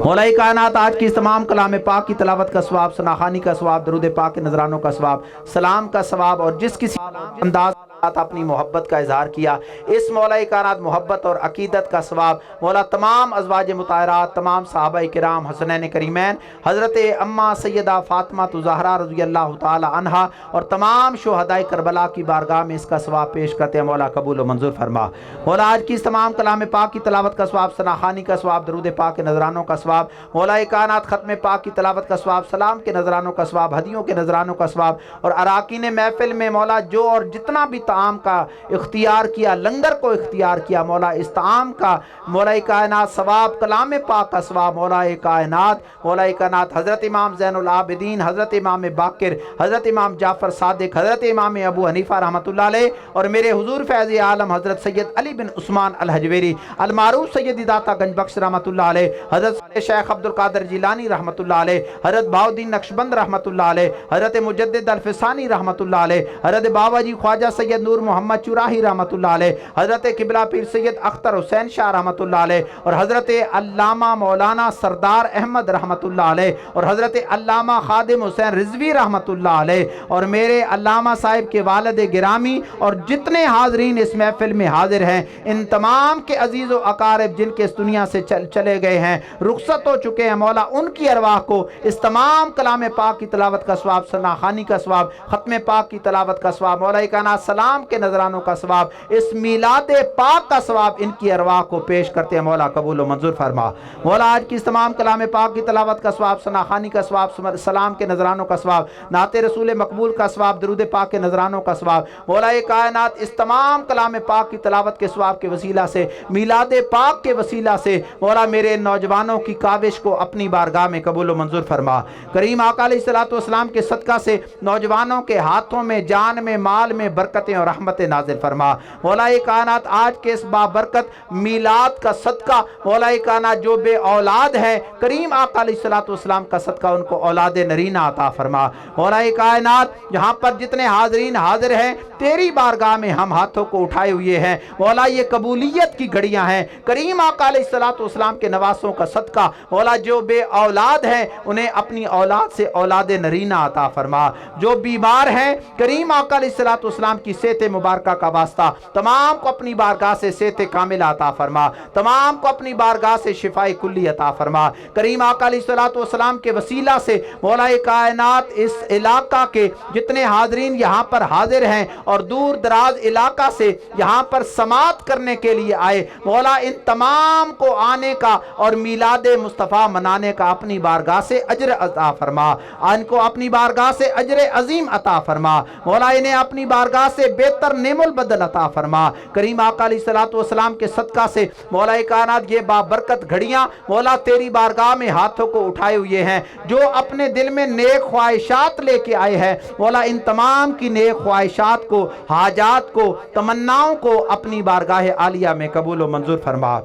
[SPEAKER 2] مولا کائنات آج کی اس تمام کلام پاک کی تلاوت کا ثواب، ثناخوانی کا ثواب، درود پاک کے نذرانوں کا ثواب، سلام کا ثواب، اور جس کسی انداز اپنی محبت کا اظہار کیا اس مولا کائنات محبت اور عقیدت کا ثواب مولا تمام ازواج مطہرات، تمام صحابہ کرام، حسنین کریمین، حضرت اماں سیدہ فاطمہ الزہرا رضی اللہ تعالی عنہا اور تمام شہداء کربلا کی بارگاہ میں اس کا ثواب پیش کرتے ہیں، مولا قبول و منظور فرما۔ مولا آج کی اس تمام کلام پاک کی تلاوت کا ثواب، ثناخوانی کا ثواب، درود پاک کے نذرانوں کا ثواب، مولا کائنات ختم پاک کی تلاوت کا ثواب، سلام کے نذرانوں کا ثواب، ہدیوں کے نذرانوں کا ثواب، اور اراکین محفل میں مولا جو اور جتنا بھی طعام کا اختیار کیا، لنگر کو اختیار کیا مولا اس طعام کا مولا کائنات ثواب، کلام پاک کا ثواب مولا کائنات حضرت امام زین العابدین، حضرت امام باقر، حضرت امام جعفر صادق، حضرت امام ابو حنیفہ رحمۃ اللہ علیہ، اور میرے حضور فیض عالم حضرت سید علی بن عثمان الحجویری المعروف سیدی داتا گنج بخش رحمۃ اللہ علیہ، حضرت شیخ عبد القادر جیلانی رحمۃ اللہ علیہ، حضرت بہاؤالدین نقشبند رحمۃ اللہ علیہ، حضرت مجدد الفسانی رحمۃ اللہ علیہ، حضرت بابا جی خواجہ سید نور محمد چراہی رحمۃ اللہ علیہ، حضرت قبلہ پیر سید اختر حسین شاہ رحمۃ اللہ علیہ، اور حضرت علامہ مولانا سردار احمد رحمۃ اللہ علیہ، اور حضرت علامہ خادم حسین رضوی رحمۃ اللہ علیہ، اور میرے علامہ صاحب کے والد گرامی اور جتنے حاضرین اس محفل میں حاضر ہیں، ان تمام کے عزیز و اقارب جن کے اس دنیا سے چلے گئے ہیں، رخصت ہو چکے ہیں مولا ان کی ارواح کو اس تمام کلام پاک کی تلاوت کا ثواب، ثناخوانی کا ثواب، ختم پاک کی تلاوت کا ثواب، مولا کائنات سلام کے نذرانوں کا ثواب، اس میلاد پاک کا ثواب ان کی ارواح کو پیش کرتے ہیں، مولا قبول و منظور فرما۔ مولا آج کی اس تمام کلام پاک کی تلاوت کا ثواب، ثناخوانی کا ثواب، سلام کے نذرانوں کا ثواب، نعت رسول مقبول کا ثواب، درود پاک کے نذرانوں کا ثواب، مولا کائنات اس تمام کلام پاک کی تلاوت کے ثواب کے وسیلہ سے، میلاد پاک کے وسیلہ سے مولا میرے نوجوانوں کی کاوش کو اپنی بارگاہ میں قبول و منظور فرما۔ کریم آقا علیہ الصلوۃ والسلام کے صدقہ سے نوجوانوں کے ہاتھوں میں، جان میں، مال میں برکتیں اور رحمتیں نازل فرما۔ مولا کائنات آج کے اس بابرکت میلاد کا صدقہ مولا کائنات جو بے اولاد ہیں، کریم آقا علیہ الصلوۃ والسلام کا صدقہ ان کو اولاد نرینہ عطا فرما۔ مولا کائنات یہاں پر جتنے حاضرین حاضر ہیں تیری بارگاہ میں ہم ہاتھوں کو اٹھائے ہوئے ہیں مولا، یہ قبولیت کی گھڑیاں ہیں، کریم آقا علیہ الصلوۃ والسلام کے نواسوں کا صدقہ مولا جو بے اولاد ہیں انہیں اپنی اولاد سے اولاد نرینہ عطا فرما، جو بیمار ہیں کریم آقا علیہ الصلوۃ والسلام کی صحت مبارکہ کا واسطہ تمام کو اپنی بارگاہ سے صحت کاملہ عطا فرما، تمام کو اپنی بارگاہ سے شفاء کلی عطا فرما، کریم آقا علیہ الصلوۃ والسلام کے وسیلہ سے مولا کائنات اس علاقہ کے جتنے حاضرین یہاں پر حاضر ہیں اور دور دراز علاقہ سے یہاں پر سماعت کرنے کے لیے آئے مولا ان تمام کو آنے کا اور میلاد مصطفیٰ منانے کا اپنی بارگاہ سے اجر عطا فرما، ان کو اپنی بارگاہ سے اجر عظیم عطا فرما مولا، انہیں اپنی بارگاہ سے بہتر نعم البدل عطا فرما، کریم آقا علیہ الصلوۃ والسلام کے صدقہ سے مولا کائنات یہ بابرکت گھڑیاں مولا تیری بارگاہ میں ہاتھوں کو اٹھائے ہوئے ہیں، جو اپنے دل میں نیک خواہشات لے کے آئے ہیں مولا ان تمام کی نیک خواہشات کو، حاجات کو، تمناؤں کو اپنی بارگاہ عالیہ میں قبول و منظور فرما۔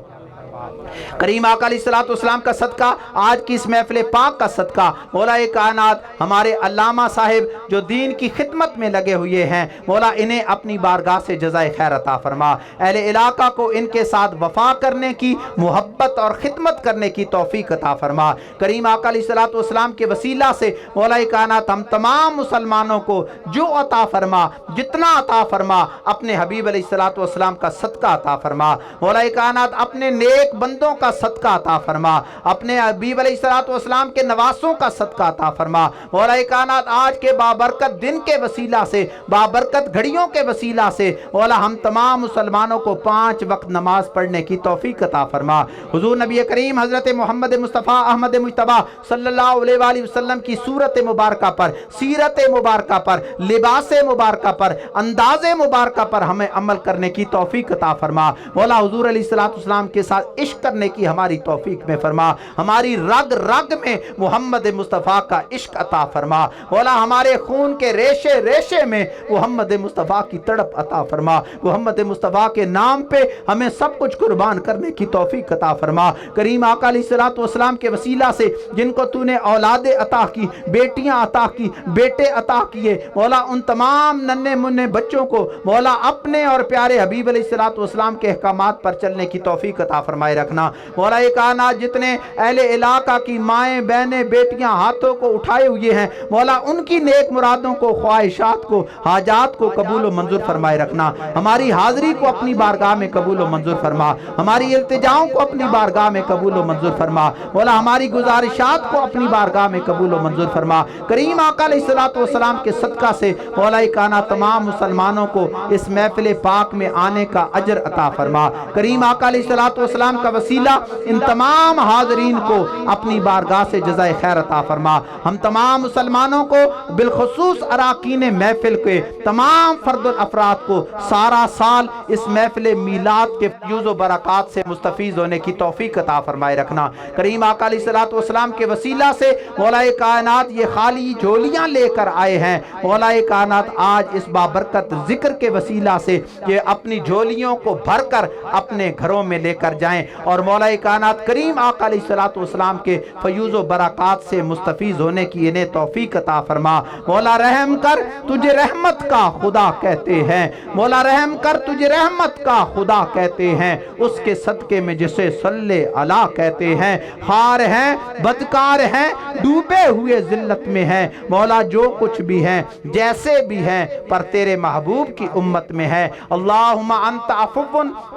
[SPEAKER 3] کریم آقا علیہ الصلوۃ والسلام کا صدقہ، آج کی اس محفل پاک کا صدقہ، مولا کائنات ہمارے علامہ صاحب جو دین کی خدمت میں لگے ہوئے ہیں، مولا انہیں اپنی بارگاہ سے جزائے خیر عطا فرما، اہل علاقہ کو ان کے ساتھ وفا کرنے کی، محبت اور خدمت کرنے کی توفیق عطا فرما۔ کریم آقا علیہ الصلوۃ والسلام کے وسیلہ سے مولا کائنات ہم تمام مسلمانوں کو جو عطا فرما، جتنا عطا فرما، اپنے حبیب علیہ الصلوۃ والسلام کا صدقہ عطا فرما۔ مولا کائنات اپنے نیک بندوں کا صدقہ عطا فرما، اپنے حبیب علیہ الصلوۃ والسلام کے نواسوں کا صدقہ عطا فرما۔ مولا کائنات آج کے بابرکت دن کے وسیلہ سے، بابرکت گھڑیوں کے وسیلہ سے مولا ہم تمام مسلمانوں کو 5 وقت نماز پڑھنے کی توفیق عطا فرما۔ حضور نبی کریم حضرت محمد مصطفیٰ احمد مجتبیٰ صلی اللہ علیہ وآلہ وسلم کی صورت مبارکہ پر، سیرت مبارکہ پر، لباس مبارکہ پر، انداز مبارکہ پر ہمیں عمل کرنے کی توفیق عطا فرما۔ مولا حضور علیہ الصلوۃ والسلام کے ساتھ عشق کرنے کی ہماری توفیق میں فرما، ہماری رگ رگ میں محمد مصطفیٰ کا عشق عطا فرما۔ مولا ہمارے خون کے ریشے ریشے میں محمد مصطفیٰ کی تڑپ عطا فرما۔ محمد مصطفیٰ کے نام پہ ہمیں سب کچھ قربان کرنے کی توفیق عطا فرما۔ کریم آقا علیہ الصلوۃ والسلام کے وسیلہ سے جن کو تو نے اولاد عطا کی، بیٹیاں عطا کی، بیٹے عطا کیے، مولا ان تمام ننھے منھے بچوں کو مولا اپنے اور پیارے حبیب علیہ الصلوۃ والسلام کے احکامات پر چلنے کی توفیق عطا فرمائے رکھنا۔ مولا کائنات جتنے اہل علاقہ کی مائیں بہنیں بیٹیاں ہاتھوں کو اٹھائے ہوئے ہیں، مولا ان کی نیک مرادوں کو، خواہشات کو، حاجات کو قبول و منظور فرمائے رکھنا۔ ہماری حاضری کو اپنی بارگاہ میں قبول و منظور فرما، ہماری التجاؤں کو اپنی بارگاہ میں قبول و منظور فرما، مولا ہماری گزارشات کو اپنی بارگاہ میں قبول و منظور فرما۔ کریم آقا علیہ الصلوۃ والسلام کے صدقہ سے مولا کائنات تمام مسلمانوں کو اس محفل پاک میں آنے کا اجر عطا فرما۔ کریم آقا علیہ الصلوۃ والسلام کا وسیلہ ان تمام حاضرین کو اپنی بارگاہ سے جزائے خیر عطا فرما۔ ہم تمام مسلمانوں کو بالخصوص اراکین محفل کے تمام فرد الافراد کو سارا سال اس محفل میلاد کے فیوز و برکات سے مستفیض ہونے کی توفیق عطا فرمائے رکھنا۔ کریم آقا علیہ الصلوۃ والسلام کے وسیلہ سے مولا کائنات یہ خالی جھولیاں لے کر آئے ہیں، مولا کائنات آج اس بابرکت ذکر کے وسیلہ سے یہ اپنی جھولیوں کو بھر کر اپنے گھروں میں لے کر جائیں، اور مولا کائنات کریم آقا علیہ الصلوۃ والسلام کے فیوز و برکات سے مستفیض ہونے کی انہیں توفیق عطا فرما۔ مولا رحم کر، تجھے رحمت کا خدا کہتے ہیں، مولا رحم کر، تجھے رحمت کا خدا کہتے ہیں، اس کے صدقے میں جسے صلی علی کہتے ہیں۔ خار ہیں، بدکار ہیں، ڈوبے ہوئے ذلت میں ہیں، مولا جو کچھ بھی ہیں، جیسے بھی ہیں، پر تیرے محبوب کی امت میں ہے۔ اللہم انت عفو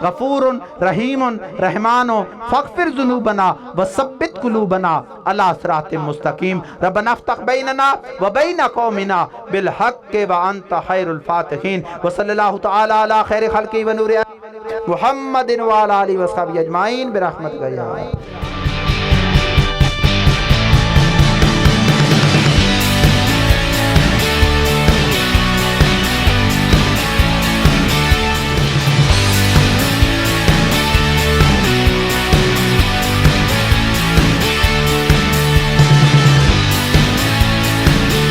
[SPEAKER 3] غفور رحیم رحمان فاغفر ذنوبنا وثبت قلوبنا علی صراط مستقیم۔ ربنا افتح بیننا وبین قومنا بالحق وانت خیر الفاتحین، وصلی اللہ تعالی علی خیر خلقہ ونور محمد وعلی آلہ وصحبہ اجمعین برحمتک یا